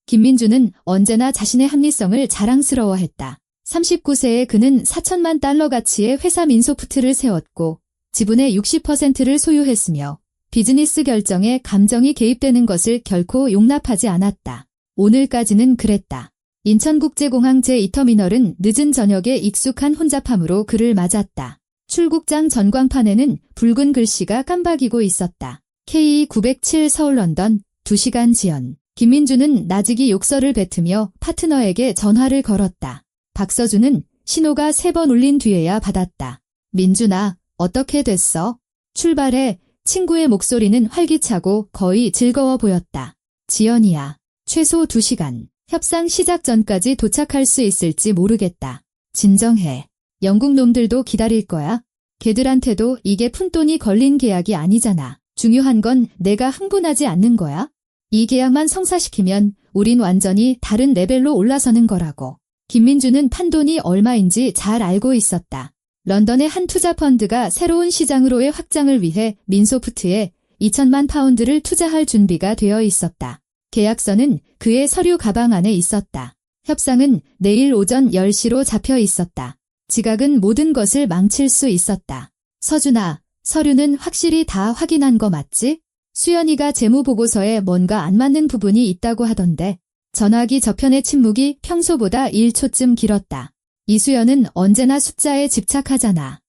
김민주는 언제나 자신의 합리성을 자랑스러워했다. 39세에 그는 4천만 달러 가치의 회사 민소프트를 세웠고 지분의 60%를 소유했으며 비즈니스 결정에 감정이 개입되는 것을 결코 용납하지 않았다. 오늘까지는 그랬다. 인천국제공항 제2터미널은 늦은 저녁에 익숙한 혼잡함으로 그를 맞았다. 출국장 전광판에는 붉은 글씨가 깜박이고 있었다. KE907 서울-런던 2시간 지연. 김민주는 나직이 욕설을 뱉으며 파트너에게 전화를 걸었다. 박서준은 신호가 3번 울린 뒤에야 받았다. 민준아, 어떻게 됐어? 출발해. 친구의 목소리는 활기차고 거의 즐거워 보였다. 지연이야. 최소 2시간. 협상 시작 전까지 도착할 수 있을지 모르겠다. 진정해. 영국 놈들도 기다릴 거야. 걔들한테도 이게 푼돈이 걸린 계약이 아니잖아. 중요한 건 내가 흥분하지 않는 거야. 이 계약만 성사시키면 우린 완전히 다른 레벨로 올라서는 거라고. 김민주는 판돈이 얼마인지 잘 알고 있었다. 런던의 한 투자펀드가 새로운 시장으로의 확장을 위해 민소프트에 2천만 파운드를 투자할 준비가 되어 있었다. 계약서는 그의 서류 가방 안에 있었다. 협상은 내일 오전 10시로 잡혀 있었다. 지각은 모든 것을 망칠 수 있었다. 서준아, 서류는 확실히 다 확인한 거 맞지? 수연이가 재무보고서에 뭔가 안 맞는 부분이 있다고 하던데. 전화기 저편의 침묵이 평소보다 1초쯤 길었다. 이수연은 언제나 숫자에 집착하잖아.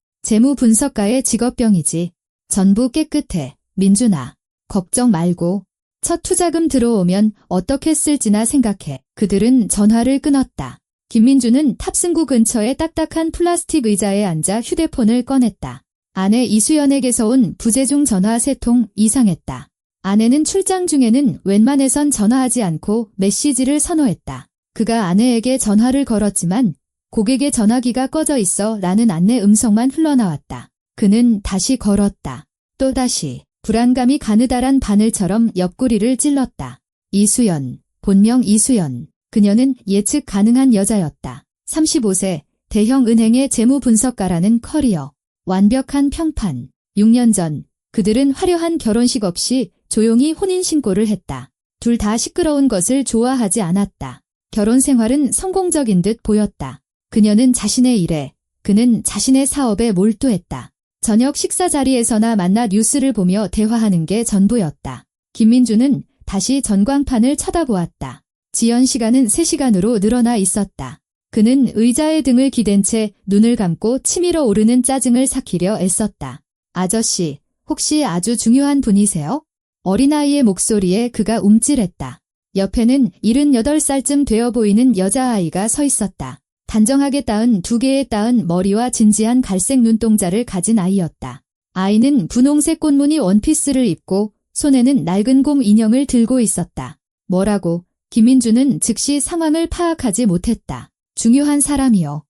재무분석가의 직업병이지. 전부 깨끗해. 민준아, 걱정 말고. 첫 투자금 들어오면 어떻게 쓸지나 생각해. 그들은 전화를 끊었다. 김민주는 탑승구 근처의 딱딱한 플라스틱 의자에 앉아 휴대폰을 꺼냈다. 아내 이수연에게서 온 부재중 전화 3통 이상했다. 아내는 출장 중에는 웬만해선 전화하지 않고 메시지를 선호했다. 그가 아내에게 전화를 걸었지만 고객의 전화기가 꺼져 있어 라는 안내 음성만 흘러나왔다. 그는 다시 걸었다. 또다시 불안감이 가느다란 바늘처럼 옆구리를 찔렀다. 이수연, 본명 이수연. 그녀는 예측 가능한 여자였다. 35세, 대형 은행의 재무분석가라는 커리어. 완벽한 평판. 6년 전 그들은 화려한 결혼식 없이 조용히 혼인신고를 했다. 둘 다 시끄러운 것을 좋아하지 않았다. 결혼 생활은 성공적인 듯 보였다. 그녀는 자신의 일에, 그는 자신의 사업에 몰두했다. 저녁 식사 자리에서나 만나 뉴스를 보며 대화하는 게 전부였다. 김민주는 다시 전광판을 쳐다보았다. 지연 시간은 3시간으로 늘어나 있었다. 그는 의자에 등을 기댄 채 눈을 감고 치밀어 오르는 짜증을 삭히려 애썼다. 아저씨, 혹시 아주 중요한 분이세요? 어린아이의 목소리에 그가 움찔했다. 옆에는 78살쯤 되어 보이는 여자아이가 서 있었다. 단정하게 따은 2개의 따은 머리와 진지한 갈색 눈동자를 가진 아이였다. 아이는 분홍색 꽃무늬 원피스를 입고 손에는 낡은 곰 인형을 들고 있었다. 뭐라고? 김민주는 즉시 상황을 파악하지 못했다. 중요한 사람이요.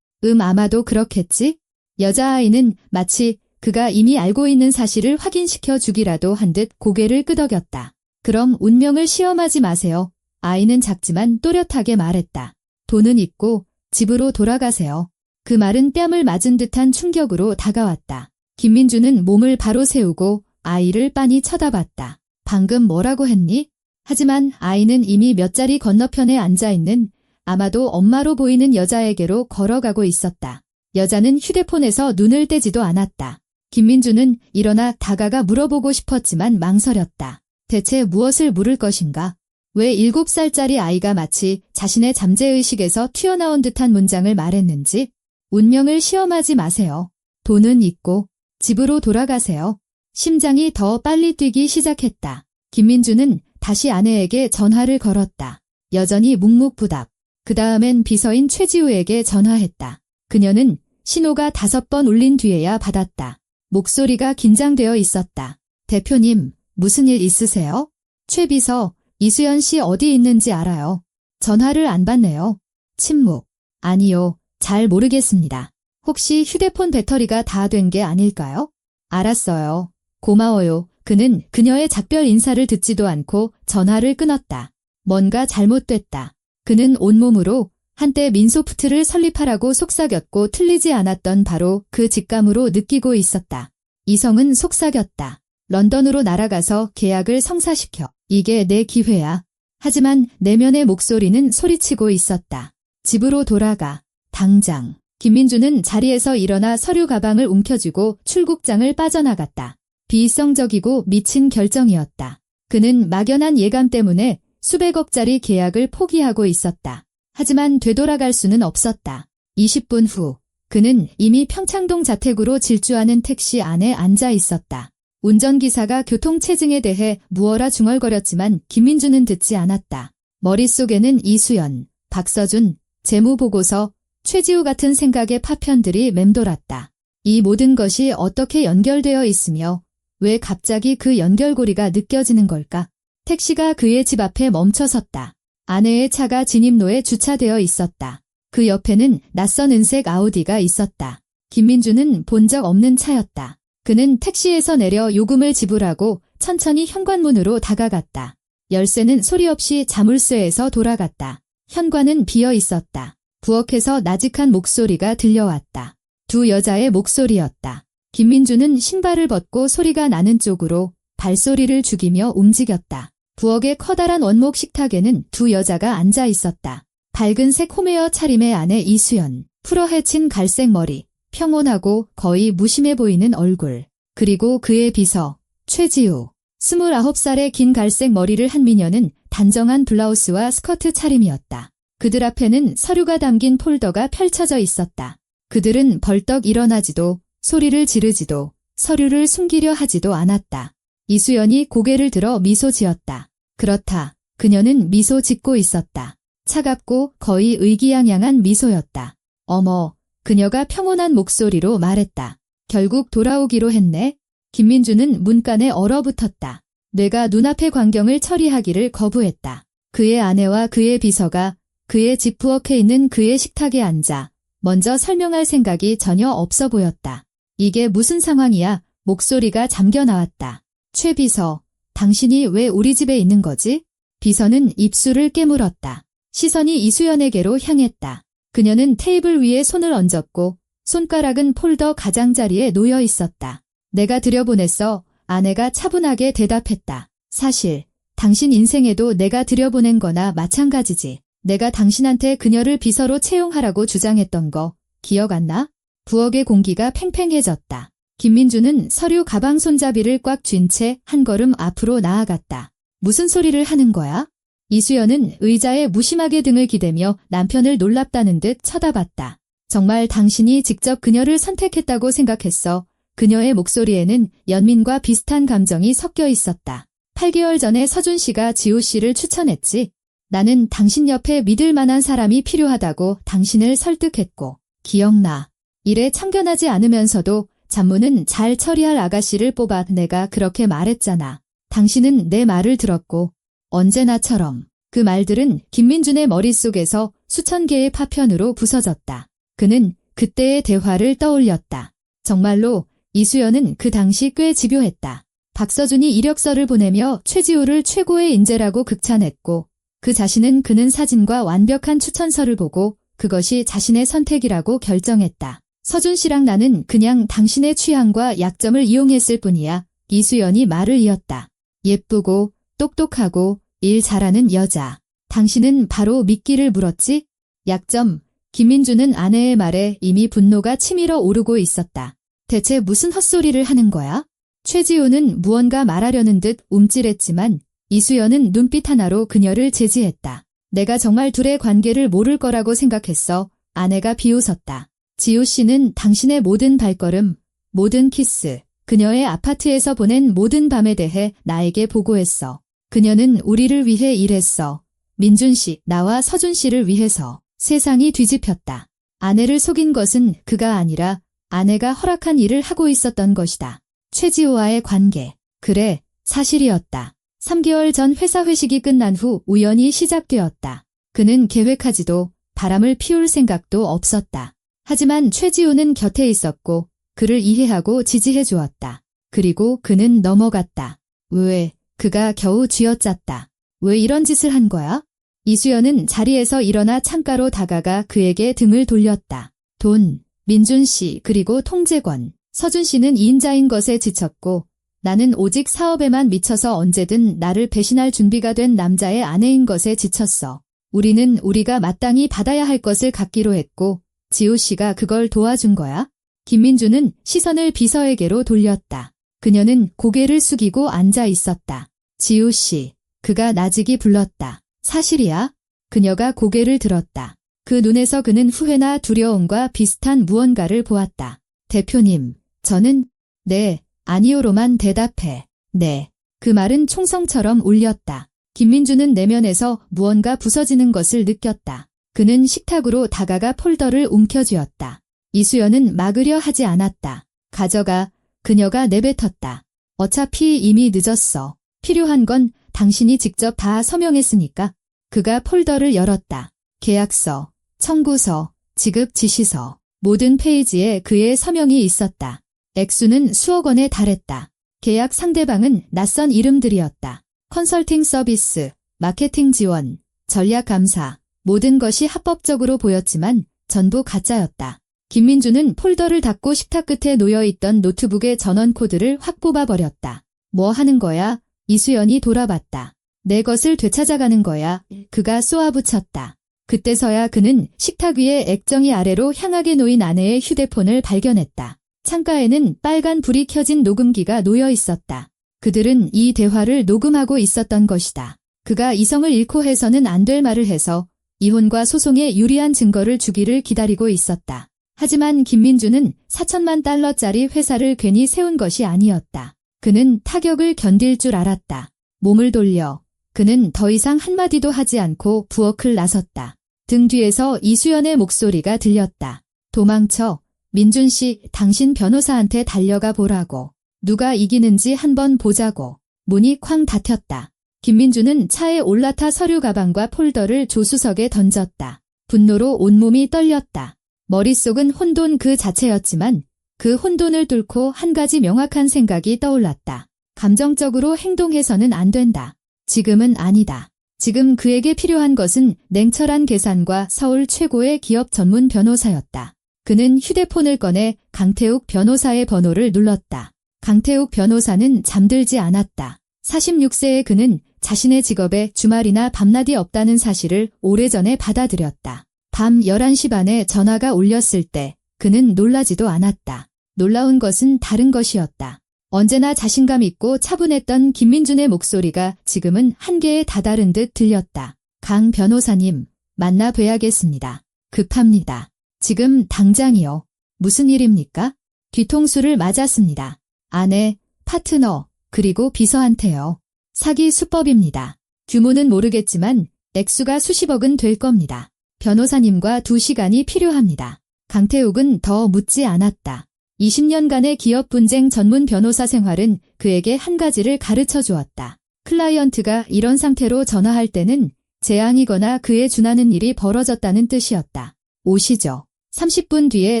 아마도 그렇겠지? 여자아이는 마치 그가 이미 알고 있는 사실을 확인시켜 주기라도 한 듯 고개를 끄덕였다. 그럼 운명을 시험하지 마세요. 아이는 작지만 또렷하게 말했다. 돈은 있고 집으로 돌아가세요. 그 말은 뺨을 맞은 듯한 충격으로 다가왔다. 김민주는 몸을 바로 세우고 아이를 빤히 쳐다봤다. 방금 뭐라고 했니? 하지만 아이는 이미 몇 자리 건너편에 앉아있는 아마도 엄마로 보이는 여자에게로 걸어가고 있었다. 여자는 휴대폰에서 눈을 떼지도 않았다. 김민주는 일어나 다가가 물어보고 싶었지만 망설였다. 대체 무엇을 물을 것인가? 왜 7살짜리 아이가 마치 자신의 잠재의식에서 튀어나온 듯한 문장을 말했는지? 운명을 시험하지 마세요. 돈은 있고 집으로 돌아가세요. 심장이 더 빨리 뛰기 시작했다. 김민주는 다시 아내에게 전화를 걸었다. 여전히 묵묵부답. 그 다음엔 비서인 최지우에게 전화했다. 그녀는 신호가 5번 울린 뒤에야 받았다. 목소리가 긴장되어 있었다. 대표님, 무슨 일 있으세요? 최 비서, 이수연 씨 어디 있는지 알아요. 전화를 안 받네요. 침묵. 아니요, 잘 모르겠습니다. 혹시 휴대폰 배터리가 다 된 게 아닐까요? 알았어요. 고마워요. 그는 그녀의 작별 인사를 듣지도 않고 전화를 끊었다. 뭔가 잘못됐다. 그는 온몸으로 한때 민소프트를 설립하라고 속삭였고 틀리지 않았던 바로 그 직감으로 느끼고 있었다. 이성은 속삭였다. 런던으로 날아가서 계약을 성사시켜. 이게 내 기회야. 하지만 내면의 목소리는 소리치고 있었다. 집으로 돌아가. 당장. 김민주는 자리에서 일어나 서류 가방을 움켜쥐고 출국장을 빠져나갔다. 비이성적이고 미친 결정이었다. 그는 막연한 예감 때문에 수백억짜리 계약을 포기하고 있었다. 하지만 되돌아갈 수는 없었다. 20분 후 그는 이미 평창동 자택으로 질주하는 택시 안에 앉아 있었다. 운전기사가 교통체증에 대해 무어라 중얼거렸지만 김민주는 듣지 않았다. 머릿속에는 이수연, 박서준, 재무보고서, 최지우 같은 생각의 파편들이 맴돌았다. 이 모든 것이 어떻게 연결되어 있으며 왜 갑자기 그 연결고리가 느껴지는 걸까? 택시가 그의 집 앞에 멈춰섰다. 아내의 차가 진입로에 주차되어 있었다. 그 옆에는 낯선 은색 아우디가 있었다. 김민주는 본 적 없는 차였다. 그는 택시에서 내려 요금을 지불하고 천천히 현관문으로 다가갔다. 열쇠는 소리 없이 자물쇠에서 돌아갔다. 현관은 비어 있었다. 부엌에서 나직한 목소리가 들려왔다. 두 여자의 목소리였다. 김민주는 신발을 벗고 소리가 나는 쪽으로 발소리를 죽이며 움직였다. 부엌의 커다란 원목 식탁에는 두 여자가 앉아 있었다. 밝은색 홈웨어 차림의 아내 이수연, 풀어헤친 갈색 머리, 평온하고 거의 무심해 보이는 얼굴, 그리고 그의 비서, 최지우. 29살의 긴 갈색 머리를 한 미녀는 단정한 블라우스와 스커트 차림이었다. 그들 앞에는 서류가 담긴 폴더가 펼쳐져 있었다. 그들은 벌떡 일어나지도 소리를 지르지도 서류를 숨기려 하지도 않았다. 이수연이 고개를 들어 미소 지었다. 그렇다. 그녀는 미소 짓고 있었다. 차갑고 거의 의기양양한 미소였다. 어머, 그녀가 평온한 목소리로 말했다. 결국 돌아오기로 했네. 김민주는 문간에 얼어붙었다. 뇌가 눈앞의 광경을 처리하기를 거부했다. 그의 아내와 그의 비서가 그의 집 부엌에 있는 그의 식탁에 앉아 먼저 설명할 생각이 전혀 없어 보였다. 이게 무슨 상황이야? 목소리가 잠겨 나왔다. 최 비서, 당신이 왜 우리 집에 있는 거지? 비서는 입술을 깨물었다. 시선이 이수연에게로 향했다. 그녀는 테이블 위에 손을 얹었고 손가락은 폴더 가장자리에 놓여 있었다. 내가 들여보냈어. 아내가 차분하게 대답했다. 사실 당신 인생에도 내가 들여보낸 거나 마찬가지지. 내가 당신한테 그녀를 비서로 채용하라고 주장했던 거 기억 안 나? 부엌의 공기가 팽팽해졌다. 김민주는 서류 가방 손잡이를 꽉 쥔 채 한 걸음 앞으로 나아갔다. 무슨 소리를 하는 거야? 이수연은 의자에 무심하게 등을 기대며 남편을 놀랍다는 듯 쳐다봤다. 정말 당신이 직접 그녀를 선택했다고 생각했어. 그녀의 목소리에는 연민과 비슷한 감정이 섞여 있었다. 8개월 전에 서준 씨가 지우 씨를 추천했지. 나는 당신 옆에 믿을 만한 사람이 필요하다고 당신을 설득했고. 기억나. 일에 참견하지 않으면서도 잡무는 잘 처리할 아가씨를 뽑아 내가 그렇게 말했잖아. 당신은 내 말을 들었고 언제나처럼. 그 말들은 김민준의 머릿속에서 수천 개의 파편으로 부서졌다. 그는 그때의 대화를 떠올렸다. 정말로 이수연은 그 당시 꽤 집요했다. 박서준이 이력서를 보내며 최지우를 최고의 인재라고 극찬했고 그 자신은 그는 사진과 완벽한 추천서를 보고 그것이 자신의 선택이라고 결정했다. 서준 씨랑 나는 그냥 당신의 취향과 약점을 이용했을 뿐이야. 이수연이 말을 이었다. 예쁘고 똑똑하고 일 잘하는 여자. 당신은 바로 미끼를 물었지? 약점. 김민주는 아내의 말에 이미 분노가 치밀어 오르고 있었다. 대체 무슨 헛소리를 하는 거야? 최지우는 무언가 말하려는 듯 움찔했지만 이수연은 눈빛 하나로 그녀를 제지했다. 내가 정말 둘의 관계를 모를 거라고 생각했어. 아내가 비웃었다. 지우 씨는 당신의 모든 발걸음, 모든 키스, 그녀의 아파트에서 보낸 모든 밤에 대해 나에게 보고했어. 그녀는 우리를 위해 일했어. 민준 씨, 나와 서준 씨를 위해서. 세상이 뒤집혔다. 아내를 속인 것은 그가 아니라 아내가 허락한 일을 하고 있었던 것이다. 최지우와의 관계. 그래, 사실이었다. 3개월 전 회사 회식이 끝난 후 우연히 시작되었다. 그는 계획하지도 바람을 피울 생각도 없었다. 하지만 최지우는 곁에 있었고 그를 이해하고 지지해 주었다. 그리고 그는 넘어갔다. 왜? 그가 겨우 쥐어짰다. 왜 이런 짓을 한 거야? 이수연은 자리에서 일어나 창가로 다가가 그에게 등을 돌렸다. 돈, 민준 씨 그리고 통제권. 서준 씨는 2인자인 것에 지쳤고 나는 오직 사업에만 미쳐서 언제든 나를 배신할 준비가 된 남자의 아내인 것에 지쳤어. 우리는 우리가 마땅히 받아야 할 것을 갖기로 했고 지호 씨가 그걸 도와준 거야? 김민주는 시선을 비서에게로 돌렸다. 그녀는 고개를 숙이고 앉아 있었다. 지호 씨, 그가 나직이 불렀다. 사실이야? 그녀가 고개를 들었다. 그 눈에서 그는 후회나 두려움과 비슷한 무언가를 보았다. 대표님, 저는 네, 아니요로만 대답해. 네. 그 말은 총성처럼 울렸다. 김민주는 내면에서 무언가 부서지는 것을 느꼈다. 그는 식탁으로 다가가 폴더를 움켜쥐었다. 이수연은 막으려 하지 않았다. 가져가. 그녀가 내뱉었다. 어차피 이미 늦었어. 필요한 건 당신이 직접 다 서명했으니까. 그가 폴더를 열었다. 계약서, 청구서, 지급 지시서, 모든 페이지에 그의 서명이 있었다. 액수는 수억 원에 달했다. 계약 상대방은 낯선 이름들이었다. 컨설팅 서비스, 마케팅 지원, 전략 감사, 모든 것이 합법적으로 보였지만 전부 가짜였다. 김민주는 폴더를 닫고 식탁 끝에 놓여있던 노트북의 전원 코드를 확 뽑아버렸다. 뭐 하는 거야? 이수연이 돌아봤다. 내 것을 되찾아가는 거야. 그가 쏘아붙였다. 그때서야 그는 식탁 위에 액정이 아래로 향하게 놓인 아내의 휴대폰을 발견했다. 창가에는 빨간 불이 켜진 녹음기가 놓여 있었다. 그들은 이 대화를 녹음하고 있었던 것이다. 그가 이성을 잃고 해서는 안 될 말을 해서 이혼과 소송에 유리한 증거를 주기를 기다리고 있었다. 하지만 김민주는 4천만 달러짜리 회사를 괜히 세운 것이 아니었다. 그는 타격을 견딜 줄 알았다. 몸을 돌려 그는 더 이상 한마디도 하지 않고 부엌을 나섰다. 등 뒤에서 이수연의 목소리가 들렸다. 도망쳐. 민준 씨, 당신 변호사한테 달려가 보라고. 누가 이기는지 한번 보자고. 문이 쾅 닫혔다. 김민주는 차에 올라타 서류 가방과 폴더를 조수석에 던졌다. 분노로 온몸이 떨렸다. 머릿속은 혼돈 그 자체였지만 그 혼돈을 뚫고 한 가지 명확한 생각이 떠올랐다. 감정적으로 행동해서는 안 된다. 지금은 아니다. 지금 그에게 필요한 것은 냉철한 계산과 서울 최고의 기업 전문 변호사였다. 그는 휴대폰을 꺼내 강태욱 변호사의 번호를 눌렀다. 강태욱 변호사는 잠들지 않았다. 46세의 그는 자신의 직업에 주말이나 밤낮이 없다는 사실을 오래전에 받아들였다. 밤 11시 반에 전화가 울렸을 때 그는 놀라지도 않았다. 놀라운 것은 다른 것이었다. 언제나 자신감 있고 차분했던 김민준의 목소리가 지금은 한계에 다다른 듯 들렸다. 강 변호사님, 만나 뵈야겠습니다. 급합니다. 지금 당장이요. 무슨 일입니까? 뒤통수를 맞았습니다. 아내, 파트너, 그리고 비서한테요. 사기 수법입니다. 규모는 모르겠지만 액수가 수십억은 될 겁니다. 변호사님과 2시간이 필요합니다. 강태욱은 더 묻지 않았다. 20년간의 기업 분쟁 전문 변호사 생활은 그에게 한 가지를 가르쳐 주었다. 클라이언트가 이런 상태로 전화할 때는 재앙이거나 그에 준하는 일이 벌어졌다는 뜻이었다. 오시죠. 30분 뒤에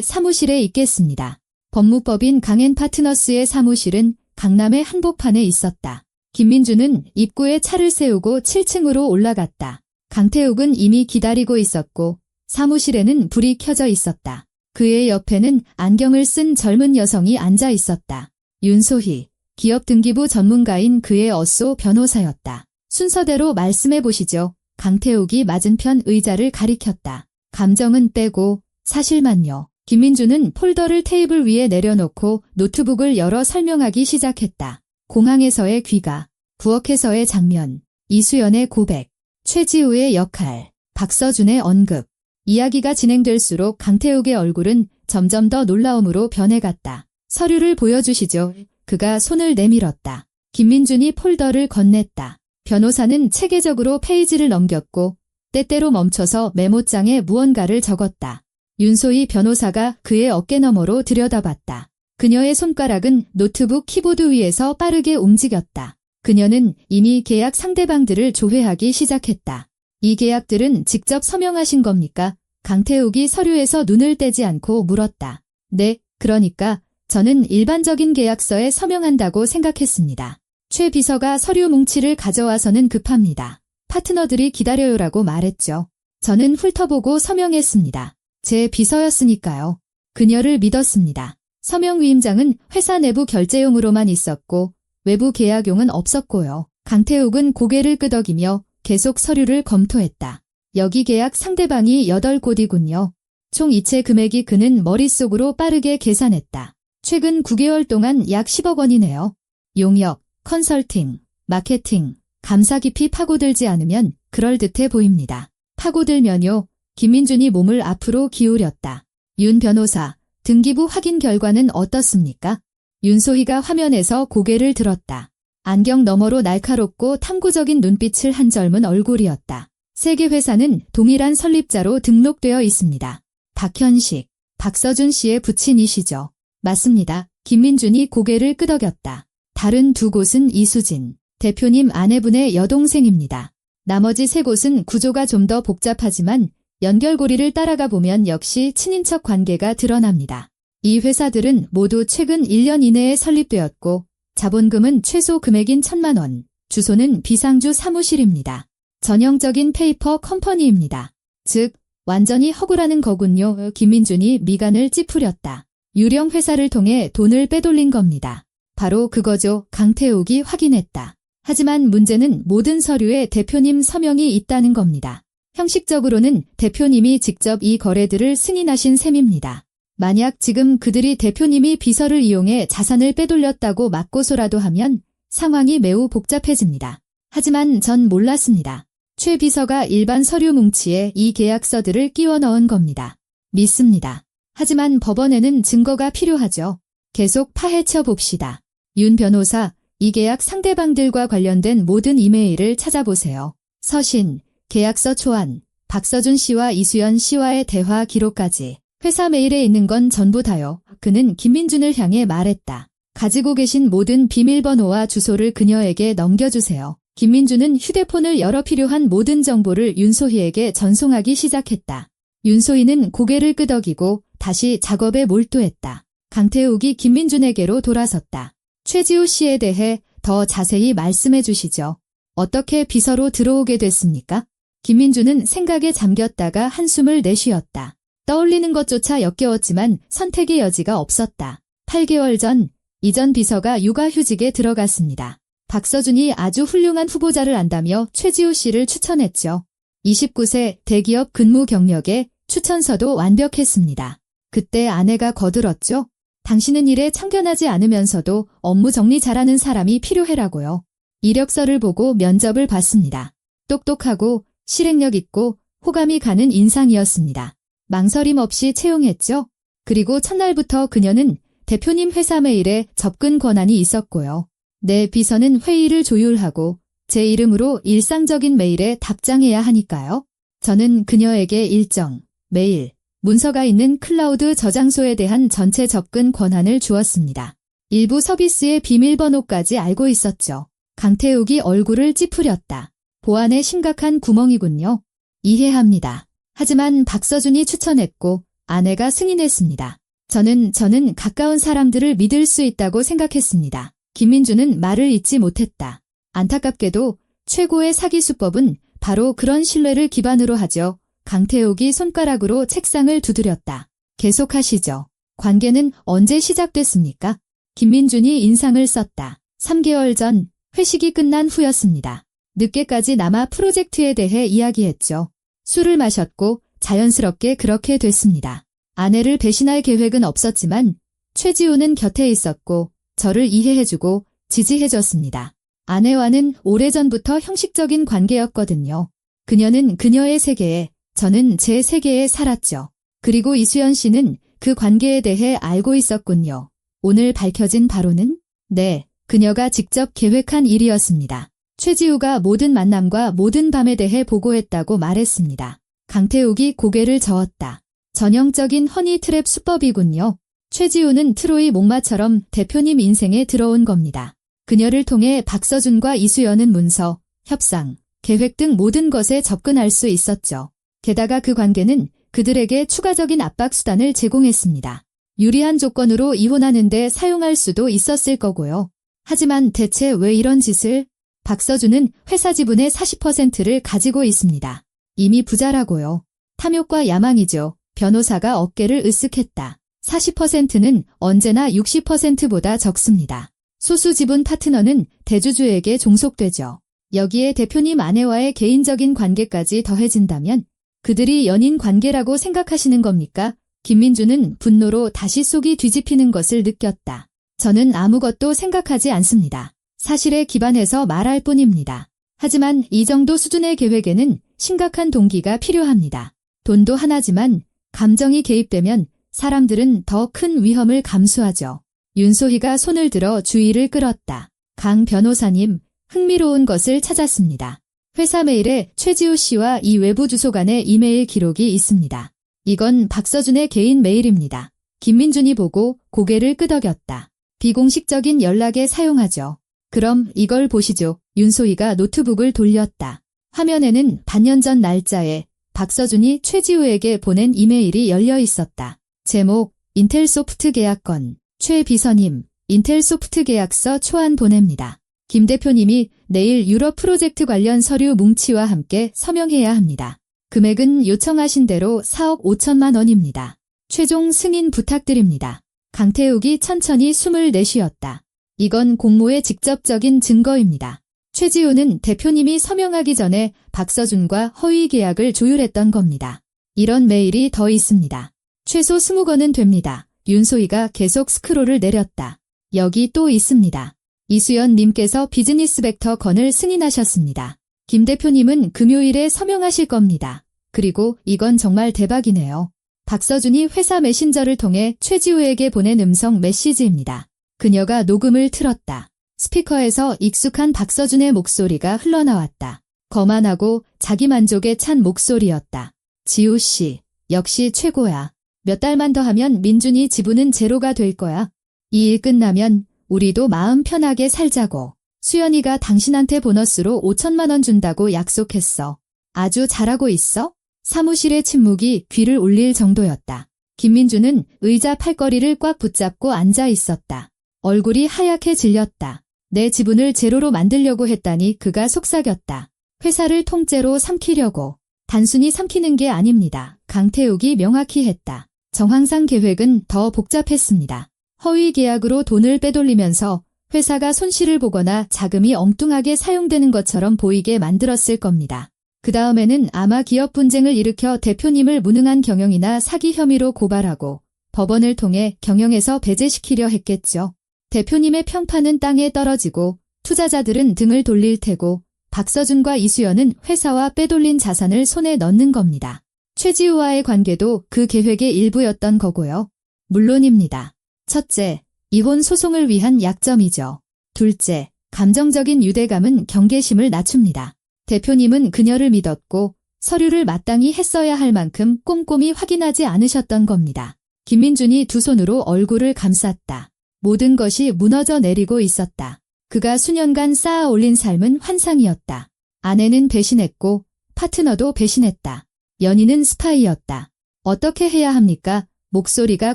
사무실에 있겠습니다. 법무법인 강앤 파트너스의 사무실은 강남의 한복판에 있었다. 김민주는 입구에 차를 세우고 7층으로 올라갔다. 강태욱은 이미 기다리고 있었고 사무실에는 불이 켜져 있었다. 그의 옆에는 안경을 쓴 젊은 여성이 앉아 있었다. 윤소희, 기업 등기부 전문가인 그의 어쏘 변호사였다. 순서대로 말씀해 보시죠. 강태욱이 맞은편 의자를 가리켰다. 감정은 빼고 사실만요. 김민주는 폴더를 테이블 위에 내려놓고 노트북을 열어 설명하기 시작했다. 공항에서의 귀가, 부엌에서의 장면, 이수연의 고백, 최지우의 역할, 박서준의 언급. 이야기가 진행될수록 강태욱의 얼굴은 점점 더 놀라움으로 변해갔다. 서류를 보여주시죠. 그가 손을 내밀었다. 김민준이 폴더를 건넸다. 변호사는 체계적으로 페이지를 넘겼고 때때로 멈춰서 메모장에 무언가를 적었다. 윤소희 변호사가 그의 어깨너머로 들여다봤다. 그녀의 손가락은 노트북 키보드 위에서 빠르게 움직였다. 그녀는 이미 계약 상대방들을 조회하기 시작했다. 이 계약들은 직접 서명하신 겁니까? 강태욱이 서류에서 눈을 떼지 않고 물었다. 네, 그러니까 저는 일반적인 계약서에 서명한다고 생각했습니다. 최 비서가 서류 뭉치를 가져와서는 급합니다. 파트너들이 기다려요라고 말했죠. 저는 훑어보고 서명했습니다. 제 비서였으니까요. 그녀를 믿었습니다. 서명 위임장은 회사 내부 결제용으로만 있었고 외부 계약용은 없었고요. 강태욱은 고개를 끄덕이며 계속 서류를 검토했다. 여기 계약 상대방이 8곳이군요. 총 이체 금액이 그는 머릿속으로 빠르게 계산했다. 최근 9개월 동안 약 10억 원이네요. 용역, 컨설팅, 마케팅, 감사 깊이 파고들지 않으면 그럴듯해 보입니다. 파고들면요. 김민준이 몸을 앞으로 기울였다. 윤 변호사, 등기부 확인 결과는 어떻습니까? 윤소희가 화면에서 고개를 들었다. 안경 너머로 날카롭고 탐구적인 눈빛을 한 젊은 얼굴이었다. 세 개 회사는 동일한 설립자로 등록되어 있습니다. 박현식, 박서준 씨의 부친이시죠? 맞습니다. 김민준이 고개를 끄덕였다. 다른 두 곳은 이수진, 대표님 아내분의 여동생입니다. 나머지 세 곳은 구조가 좀 더 복잡하지만 연결고리를 따라가 보면 역시 친인척 관계가 드러납니다. 이 회사들은 모두 최근 1년 이내에 설립되었고 자본금은 최소 금액인 1,000만 원, 주소는 비상주 사무실입니다. 전형적인 페이퍼 컴퍼니입니다. 즉, 완전히 허구라는 거군요. 김민준이 미간을 찌푸렸다. 유령 회사를 통해 돈을 빼돌린 겁니다. 바로 그거죠. 강태욱이 확인했다. 하지만 문제는 모든 서류에 대표님 서명이 있다는 겁니다. 형식적으로는 대표님이 직접 이 거래들을 승인하신 셈입니다. 만약 지금 그들이 대표님이 비서를 이용해 자산을 빼돌렸다고 맞고소라도 하면 상황이 매우 복잡해집니다. 하지만 전 몰랐습니다. 최 비서가 일반 서류 뭉치에 이 계약서들을 끼워 넣은 겁니다. 믿습니다. 하지만 법원에는 증거가 필요하죠. 계속 파헤쳐 봅시다. 윤 변호사, 이 계약 상대방들과 관련된 모든 이메일을 찾아보세요. 서신, 계약서 초안, 박서준 씨와 이수연 씨와의 대화 기록까지. 회사 메일에 있는 건 전부 다요. 그는 김민준을 향해 말했다. 가지고 계신 모든 비밀번호와 주소를 그녀에게 넘겨주세요. 김민준은 휴대폰을 열어 필요한 모든 정보를 윤소희에게 전송하기 시작했다. 윤소희는 고개를 끄덕이고 다시 작업에 몰두했다. 강태욱이 김민준에게로 돌아섰다. 최지우 씨에 대해 더 자세히 말씀해 주시죠. 어떻게 비서로 들어오게 됐습니까? 김민준은 생각에 잠겼다가 한숨을 내쉬었다. 떠올리는 것조차 역겨웠지만 선택의 여지가 없었다. 8개월 전, 이전 비서가 육아휴직에 들어갔습니다. 박서준이 아주 훌륭한 후보자를 안다며 최지우 씨를 추천했죠. 29세 대기업 근무 경력에 추천서도 완벽했습니다. 그때 아내가 거들었죠. 당신은 일에 참견하지 않으면서도 업무 정리 잘하는 사람이 필요해라고요. 이력서를 보고 면접을 봤습니다. 똑똑하고 실행력 있고 호감이 가는 인상이었습니다. 망설임 없이 채용했죠. 그리고 첫날부터 그녀는 대표님 회사 메일에 접근 권한이 있었고요. 내 비서는 회의를 조율하고 제 이름으로 일상적인 메일에 답장해야 하니까요. 저는 그녀에게 일정, 메일, 문서가 있는 클라우드 저장소에 대한 전체 접근 권한을 주었습니다. 일부 서비스의 비밀번호까지 알고 있었죠. 강태욱이 얼굴을 찌푸렸다. 보안에 심각한 구멍이군요. 이해합니다. 하지만 박서준이 추천했고 아내가 승인했습니다. 저는 가까운 사람들을 믿을 수 있다고 생각했습니다. 김민준은 말을 잇지 못했다. 안타깝게도 최고의 사기 수법은 바로 그런 신뢰를 기반으로 하죠. 강태욱이 손가락으로 책상을 두드렸다. 계속하시죠. 관계는 언제 시작됐습니까? 김민준이 인상을 썼다. 3개월 전 회식이 끝난 후였습니다. 늦게까지 남아 프로젝트에 대해 이야기했죠. 술을 마셨고 자연스럽게 그렇게 됐습니다. 아내를 배신할 계획은 없었지만 최지우는 곁에 있었고 저를 이해해주고 지지해줬습니다. 아내와는 오래전부터 형식적인 관계였거든요. 그녀는 그녀의 세계에, 저는 제 세계에 살았죠. 그리고 이수연 씨는 그 관계에 대해 알고 있었군요. 오늘 밝혀진 바로는? 네, 그녀가 직접 계획한 일이었습니다. 최지우가 모든 만남과 모든 밤에 대해 보고했다고 말했습니다. 강태욱이 고개를 저었다. 전형적인 허니트랩 수법이군요. 최지우는 트로이 목마처럼 대표님 인생에 들어온 겁니다. 그녀를 통해 박서준과 이수연은 문서, 협상, 계획 등 모든 것에 접근할 수 있었죠. 게다가 그 관계는 그들에게 추가적인 압박 수단을 제공했습니다. 유리한 조건으로 이혼하는데 사용할 수도 있었을 거고요. 하지만 대체 왜 이런 짓을? 박서준은 회사 지분의 40%를 가지고 있습니다. 이미 부자라고요. 탐욕과 야망이죠. 변호사가 어깨를 으쓱했다. 40%는 언제나 60%보다 적습니다. 소수 지분 파트너는 대주주에게 종속되죠. 여기에 대표님 아내와의 개인적인 관계까지 더해진다면 그들이 연인 관계라고 생각하시는 겁니까? 김민주는 분노로 다시 속이 뒤집히는 것을 느꼈다. 저는 아무것도 생각하지 않습니다. 사실에 기반해서 말할 뿐입니다. 하지만 이 정도 수준의 계획에는 심각한 동기가 필요합니다. 돈도 하나지만 감정이 개입되면 사람들은 더 큰 위험을 감수하죠. 윤소희가 손을 들어 주의를 끌었다. 강 변호사님, 흥미로운 것을 찾았습니다. 회사 메일에 최지우 씨와 이 외부 주소 간의 이메일 기록이 있습니다. 이건 박서준의 개인 메일입니다. 김민준이 보고 고개를 끄덕였다. 비공식적인 연락에 사용하죠. 그럼 이걸 보시죠. 윤소희가 노트북을 돌렸다. 화면에는 반년 전 날짜에 박서준이 최지우에게 보낸 이메일이 열려 있었다. 제목, 인텔소프트 계약건. 최 비서님, 인텔소프트 계약서 초안 보냅니다. 김 대표님이 내일 유럽 프로젝트 관련 서류 뭉치와 함께 서명해야 합니다. 금액은 요청하신 대로 4억 5천만 원입니다. 최종 승인 부탁드립니다. 강태욱이 천천히 숨을 내쉬었다. 이건 공모의 직접적인 증거입니다. 최지우는 대표님이 서명하기 전에 박서준과 허위 계약을 조율했던 겁니다. 이런 메일이 더 있습니다. 최소 20건은 됩니다. 윤소희가 계속 스크롤을 내렸다. 여기 또 있습니다. 이수연 님께서 비즈니스 벡터 건을 승인하셨습니다. 김 대표님은 금요일에 서명하실 겁니다. 그리고 이건 정말 대박이네요. 박서준이 회사 메신저를 통해 최지우에게 보낸 음성 메시지입니다. 그녀가 녹음을 틀었다. 스피커에서 익숙한 박서준의 목소리가 흘러나왔다. 거만하고 자기만족에 찬 목소리였다. 지우 씨, 역시 최고야. 몇 달만 더 하면 민준이 지분은 제로가 될 거야. 이 일 끝나면 우리도 마음 편하게 살자고. 수연이가 당신한테 보너스로 5천만 원 준다고 약속했어. 아주 잘하고 있어? 사무실의 침묵이 귀를 울릴 정도였다. 김민주는 의자 팔걸이를 꽉 붙잡고 앉아 있었다. 얼굴이 하얗게 질렸다. 내 지분을 제로로 만들려고 했다니 그가 속삭였다. 회사를 통째로 삼키려고. 단순히 삼키는 게 아닙니다. 강태욱이 명확히 했다. 정황상 계획은 더 복잡했습니다. 허위 계약으로 돈을 빼돌리면서 회사가 손실을 보거나 자금이 엉뚱하게 사용되는 것처럼 보이게 만들었을 겁니다. 그 다음에는 아마 기업 분쟁을 일으켜 대표님을 무능한 경영이나 사기 혐의로 고발하고 법원을 통해 경영에서 배제시키려 했겠죠. 대표님의 평판은 땅에 떨어지고 투자자들은 등을 돌릴 테고 박서준과 이수연은 회사와 빼돌린 자산을 손에 넣는 겁니다. 최지우와의 관계도 그 계획의 일부였던 거고요. 물론입니다. 첫째, 이혼 소송을 위한 약점이죠. 둘째, 감정적인 유대감은 경계심을 낮춥니다. 대표님은 그녀를 믿었고 서류를 마땅히 했어야 할 만큼 꼼꼼히 확인하지 않으셨던 겁니다. 김민준이 두 손으로 얼굴을 감쌌다. 모든 것이 무너져 내리고 있었다. 그가 수년간 쌓아 올린 삶은 환상이었다. 아내는 배신했고 파트너도 배신했다. 연인은 스파이였다. 어떻게 해야 합니까? 목소리가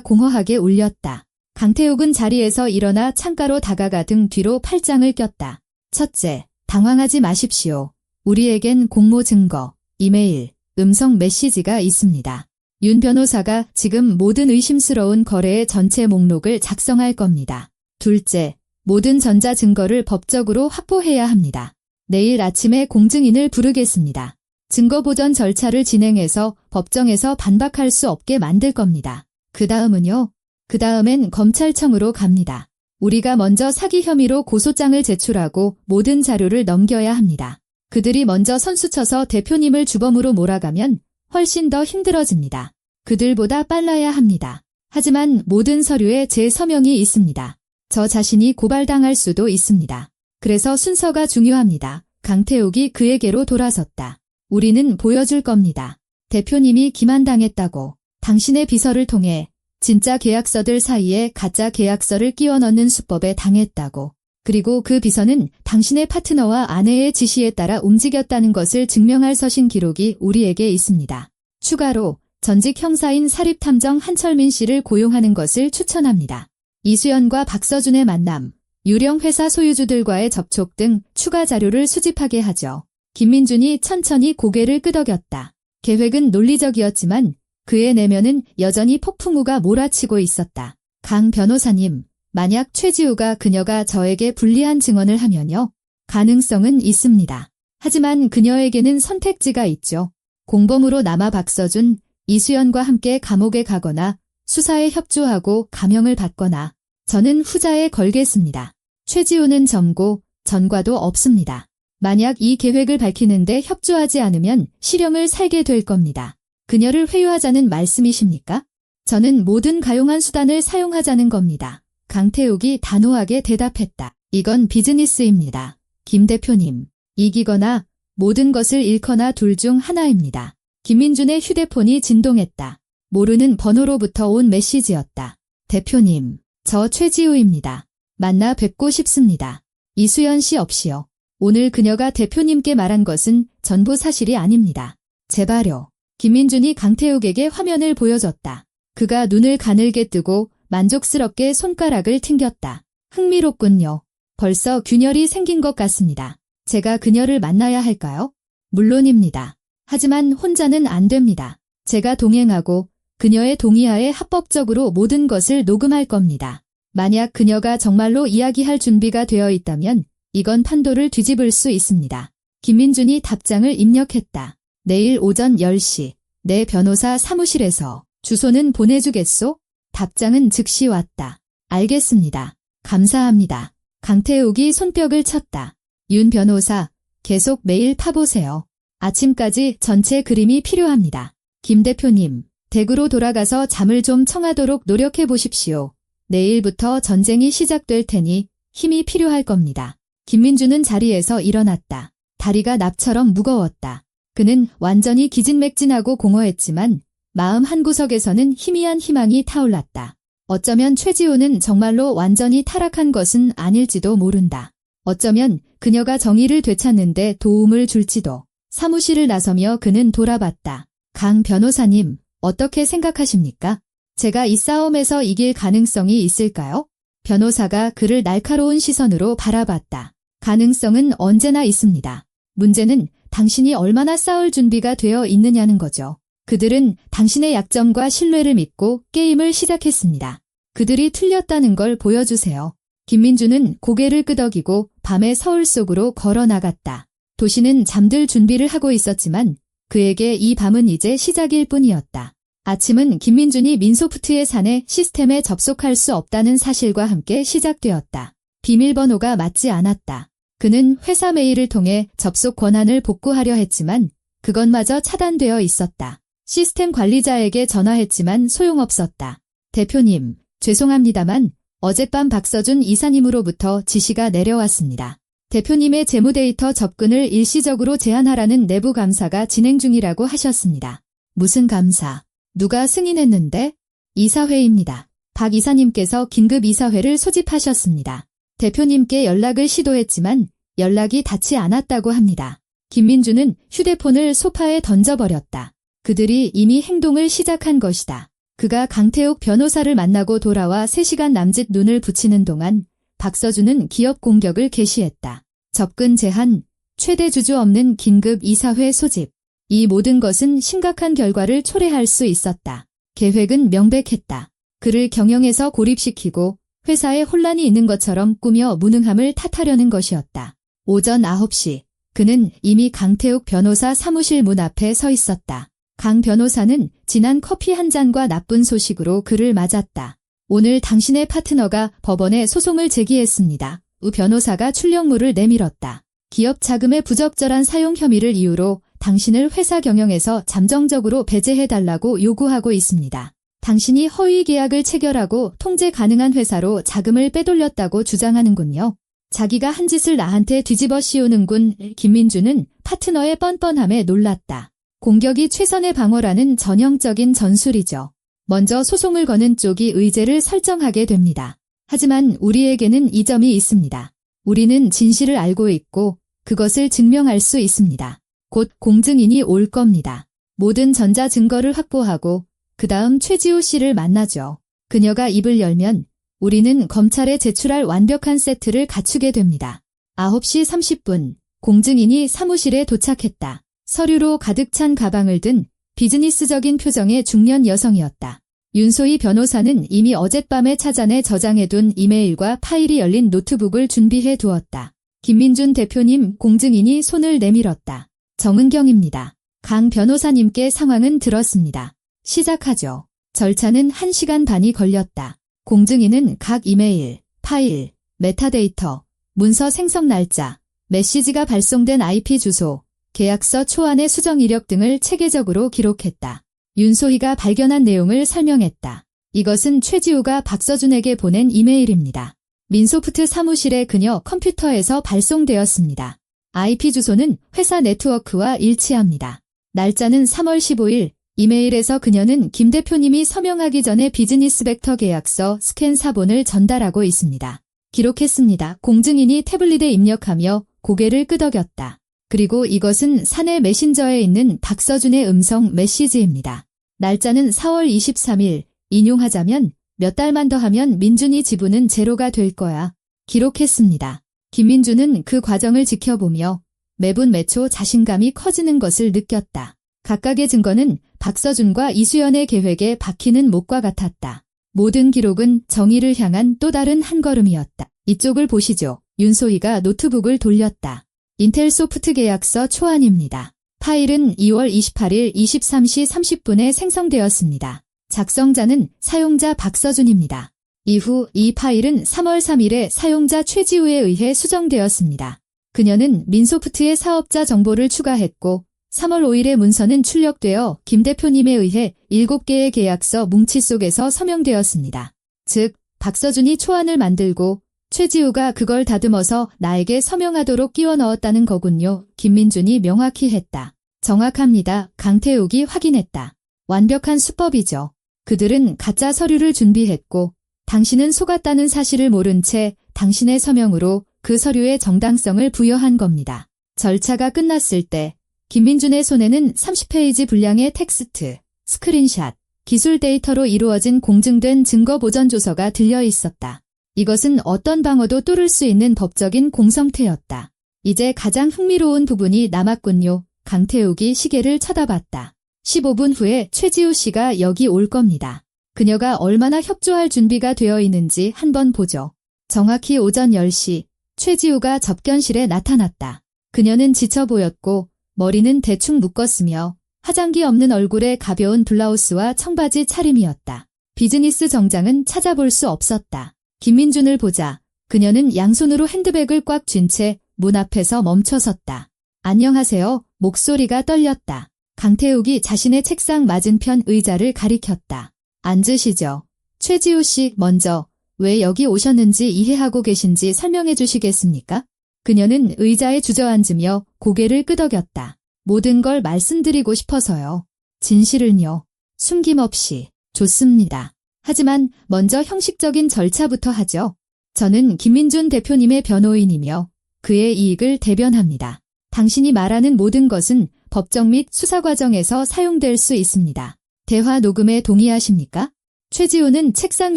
공허하게 울렸다. 강태욱은 자리에서 일어나 창가로 다가가 등 뒤로 팔짱을 꼈다. 첫째, 당황하지 마십시오. 우리에겐 공모 증거, 이메일, 음성 메시지가 있습니다. 윤 변호사가 지금 모든 의심스러운 거래의 전체 목록을 작성할 겁니다. 둘째, 모든 전자 증거를 법적으로 확보해야 합니다. 내일 아침에 공증인을 부르겠습니다. 증거 보전 절차를 진행해서 법정에서 반박할 수 없게 만들 겁니다. 그 다음은요? 그 다음엔 검찰청으로 갑니다. 우리가 먼저 사기 혐의로 고소장을 제출하고 모든 자료를 넘겨야 합니다. 그들이 먼저 선수쳐서 대표님을 주범으로 몰아가면 훨씬 더 힘들어집니다. 그들보다 빨라야 합니다. 하지만 모든 서류에 제 서명이 있습니다. 저 자신이 고발당할 수도 있습니다. 그래서 순서가 중요합니다. 강태욱이 그에게로 돌아섰다. 우리는 보여줄 겁니다. 대표님이 기만당했다고. 당신의 비서를 통해 진짜 계약서들 사이에 가짜 계약서를 끼워 넣는 수법에 당했다고. 그리고 그 비서는 당신의 파트너와 아내의 지시에 따라 움직였다는 것을 증명할 서신 기록이 우리에게 있습니다. 추가로 전직 형사인 사립탐정 한철민 씨를 고용하는 것을 추천합니다. 이수연과 박서준의 만남, 유령 회사 소유주들과의 접촉 등 추가 자료를 수집하게 하죠. 김민준이 천천히 고개를 끄덕였다. 계획은 논리적이었지만 그의 내면은 여전히 폭풍우가 몰아치고 있었다. 강 변호사님, 만약 최지우가 그녀가 저에게 불리한 증언을 하면요. 가능성은 있습니다. 하지만 그녀에게는 선택지가 있죠. 공범으로 남아 박서준, 이수연과 함께 감옥에 가거나 수사에 협조하고 감형을 받거나 저는 후자에 걸겠습니다. 최지우는 점고, 전과도 없습니다. 만약 이 계획을 밝히는데 협조하지 않으면 실형을 살게 될 겁니다. 그녀를 회유하자는 말씀이십니까? 저는 모든 가용한 수단을 사용하자는 겁니다. 강태욱이 단호하게 대답했다. 이건 비즈니스입니다. 김 대표님. 이기거나 모든 것을 잃거나 둘 중 하나입니다. 김민준의 휴대폰이 진동했다. 모르는 번호로부터 온 메시지였다. 대표님, 저 최지우입니다. 만나 뵙고 싶습니다. 이수연 씨 없이요. 오늘 그녀가 대표님께 말한 것은 전부 사실이 아닙니다. 제발요. 김민준이 강태욱에게 화면을 보여줬다. 그가 눈을 가늘게 뜨고 만족스럽게 손가락을 튕겼다. 흥미롭군요. 벌써 균열이 생긴 것 같습니다. 제가 그녀를 만나야 할까요? 물론입니다. 하지만 혼자는 안 됩니다. 제가 동행하고 그녀의 동의하에 합법적으로 모든 것을 녹음할 겁니다. 만약 그녀가 정말로 이야기할 준비가 되어 있다면 이건 판도를 뒤집을 수 있습니다. 김민준이 답장을 입력했다. 내일 오전 10시 내 변호사 사무실에서 주소는 보내주겠소? 답장은 즉시 왔다. 알겠습니다. 감사합니다. 강태욱이 손뼉을 쳤다. 윤 변호사, 계속 매일 파보세요. 아침까지 전체 그림이 필요합니다. 김 대표님, 댁으로 돌아가서 잠을 좀 청하도록 노력해 보십시오. 내일부터 전쟁이 시작될 테니 힘이 필요할 겁니다. 김민준은 자리에서 일어났다. 다리가 납처럼 무거웠다. 그는 완전히 기진맥진하고 공허했지만 마음 한구석에서는 희미한 희망이 타올랐다. 어쩌면 최지우는 정말로 완전히 타락한 것은 아닐지도 모른다. 어쩌면 그녀가 정의를 되찾는데 도움을 줄지도. 사무실을 나서며 그는 돌아봤다. 강 변호사님, 어떻게 생각하십니까? 제가 이 싸움에서 이길 가능성이 있을까요? 변호사가 그를 날카로운 시선으로 바라봤다. 가능성은 언제나 있습니다. 문제는 당신이 얼마나 싸울 준비가 되어 있느냐는 거죠. 그들은 당신의 약점과 신뢰를 믿고 게임을 시작했습니다. 그들이 틀렸다는 걸 보여주세요. 김민준은 고개를 끄덕이고 밤의 서울 속으로 걸어 나갔다. 도시는 잠들 준비를 하고 있었지만 그에게 이 밤은 이제 시작일 뿐이었다. 아침은 김민준이 민소프트의 사내 시스템에 접속할 수 없다는 사실과 함께 시작되었다. 비밀번호가 맞지 않았다. 그는 회사 메일을 통해 접속 권한을 복구하려 했지만 그것마저 차단되어 있었다. 시스템 관리자에게 전화했지만 소용없었다. 대표님, 죄송합니다만 어젯밤 박서준 이사님으로부터 지시가 내려왔습니다. 대표님의 재무 데이터 접근을 일시적으로 제한하라는 내부 감사가 진행 중이라고 하셨습니다. 무슨 감사? 누가 승인했는데? 이사회입니다. 박 이사님께서 긴급 이사회를 소집하셨습니다. 대표님께 연락을 시도했지만 연락이 닿지 않았다고 합니다. 김민준은 휴대폰을 소파에 던져버렸다. 그들이 이미 행동을 시작한 것이다. 그가 강태욱 변호사를 만나고 돌아와 3시간 남짓 눈을 붙이는 동안 박서준은 기업 공격을 개시했다. 접근 제한, 최대 주주 없는 긴급 이사회 소집. 이 모든 것은 심각한 결과를 초래할 수 있었다. 계획은 명백했다. 그를 경영에서 고립시키고 회사에 혼란이 있는 것처럼 꾸며 무능함을 탓하려는 것이었다. 오전 9시, 그는 이미 강태욱 변호사 사무실 문 앞에 서 있었다. 강 변호사는 진한 커피 한 잔과 나쁜 소식으로 그를 맞았다. 오늘 당신의 파트너가 법원에 소송을 제기했습니다. 우 변호사가 출력물을 내밀었다. 기업 자금의 부적절한 사용 혐의를 이유로 당신을 회사 경영에서 잠정적으로 배제해달라고 요구하고 있습니다. 당신이 허위 계약을 체결하고 통제 가능한 회사로 자금을 빼돌렸다고 주장하는군요. 자기가 한 짓을 나한테 뒤집어 씌우는군. 김민준은 파트너의 뻔뻔함에 놀랐다. 공격이 최선의 방어라는 전형적인 전술이죠. 먼저 소송을 거는 쪽이 의제를 설정하게 됩니다. 하지만 우리에게는 이 점이 있습니다. 우리는 진실을 알고 있고 그것을 증명할 수 있습니다. 곧 공증인이 올 겁니다. 모든 전자 증거를 확보하고 그 다음 최지우 씨를 만나죠. 그녀가 입을 열면 우리는 검찰에 제출할 완벽한 세트를 갖추게 됩니다. 9시 30분 공증인이 사무실에 도착했다. 서류로 가득 찬 가방을 든 비즈니스적인 표정의 중년 여성이었다. 윤소희 변호사는 이미 어젯밤에 찾아내 저장해둔 이메일과 파일이 열린 노트북을 준비해 두었다. 김민준 대표님, 공증인이 손을 내밀었다. 정은경입니다. 강 변호사님께 상황은 들었습니다. 시작하죠. 절차는 1시간 반이 걸렸다. 공증인은 각 이메일, 파일, 메타데이터, 문서 생성 날짜, 메시지가 발송된 IP 주소, 계약서 초안의 수정 이력 등을 체계적으로 기록했다. 윤소희가 발견한 내용을 설명했다. 이것은 최지우가 박서준에게 보낸 이메일입니다. 민소프트 사무실의 그녀 컴퓨터에서 발송되었습니다. IP 주소는 회사 네트워크와 일치합니다. 날짜는 3월 15일, 이메일에서 그녀는 김 대표님이 서명하기 전에 비즈니스 벡터 계약서 스캔 사본을 전달하고 있습니다. 기록했습니다. 공증인이 태블릿에 입력하며 고개를 끄덕였다. 그리고 이것은 사내 메신저에 있는 박서준의 음성 메시지입니다. 날짜는 4월 23일, 인용하자면 몇 달만 더 하면 민준이 지분은 제로가 될 거야. 기록했습니다. 김민준은 그 과정을 지켜보며 매분 매초 자신감이 커지는 것을 느꼈다. 각각의 증거는 박서준과 이수연의 계획에 박히는 못과 같았다. 모든 기록은 정의를 향한 또 다른 한 걸음이었다. 이쪽을 보시죠. 윤소희가 노트북을 돌렸다. 인텔 소프트 계약서 초안입니다. 파일은 2월 28일 23시 30분에 생성되었습니다. 작성자는 사용자 박서준입니다. 이후 이 파일은 3월 3일에 사용자 최지우에 의해 수정되었습니다. 그녀는 민소프트의 사업자 정보를 추가했고 3월 5일에 문서는 출력되어 김 대표님에 의해 7개의 계약서 뭉치 속에서 서명되었습니다. 즉, 박서준이 초안을 만들고 최지우가 그걸 다듬어서 나에게 서명하도록 끼워 넣었다는 거군요. 김민준이 명확히 했다. 정확합니다. 강태욱이 확인했다. 완벽한 수법이죠. 그들은 가짜 서류를 준비했고 당신은 속았다는 사실을 모른 채 당신의 서명으로 그 서류의 정당성을 부여한 겁니다. 절차가 끝났을 때 김민준의 손에는 30페이지 분량의 텍스트, 스크린샷, 기술 데이터로 이루어진 공증된 증거 보전 조서가 들려 있었다. 이것은 어떤 방어도 뚫을 수 있는 법적인 공성태였다. 이제 가장 흥미로운 부분이 남았군요. 강태욱이 시계를 쳐다봤다. 15분 후에 최지우 씨가 여기 올 겁니다. 그녀가 얼마나 협조할 준비가 되어 있는지 한번 보죠. 정확히 오전 10시, 최지우가 접견실에 나타났다. 그녀는 지쳐 보였고 머리는 대충 묶었으며 화장기 없는 얼굴에 가벼운 블라우스와 청바지 차림이었다. 비즈니스 정장은 찾아볼 수 없었다. 김민준을 보자 그녀는 양손으로 핸드백을 꽉 쥔 채 문 앞에서 멈춰섰다. 안녕하세요. 목소리가 떨렸다. 강태욱이 자신의 책상 맞은편 의자를 가리켰다. 앉으시죠. 최지우 씨, 먼저 왜 여기 오셨는지 이해하고 계신지 설명해 주시겠습니까? 그녀는 의자에 주저앉으며 고개를 끄덕였다. 모든 걸 말씀드리고 싶어서요. 진실은요. 숨김없이. 좋습니다. 하지만 먼저 형식적인 절차부터 하죠. 저는 김민준 대표님의 변호인이며 그의 이익을 대변합니다. 당신이 말하는 모든 것은 법정 및 수사 과정에서 사용될 수 있습니다. 대화 녹음에 동의하십니까? 최지우는 책상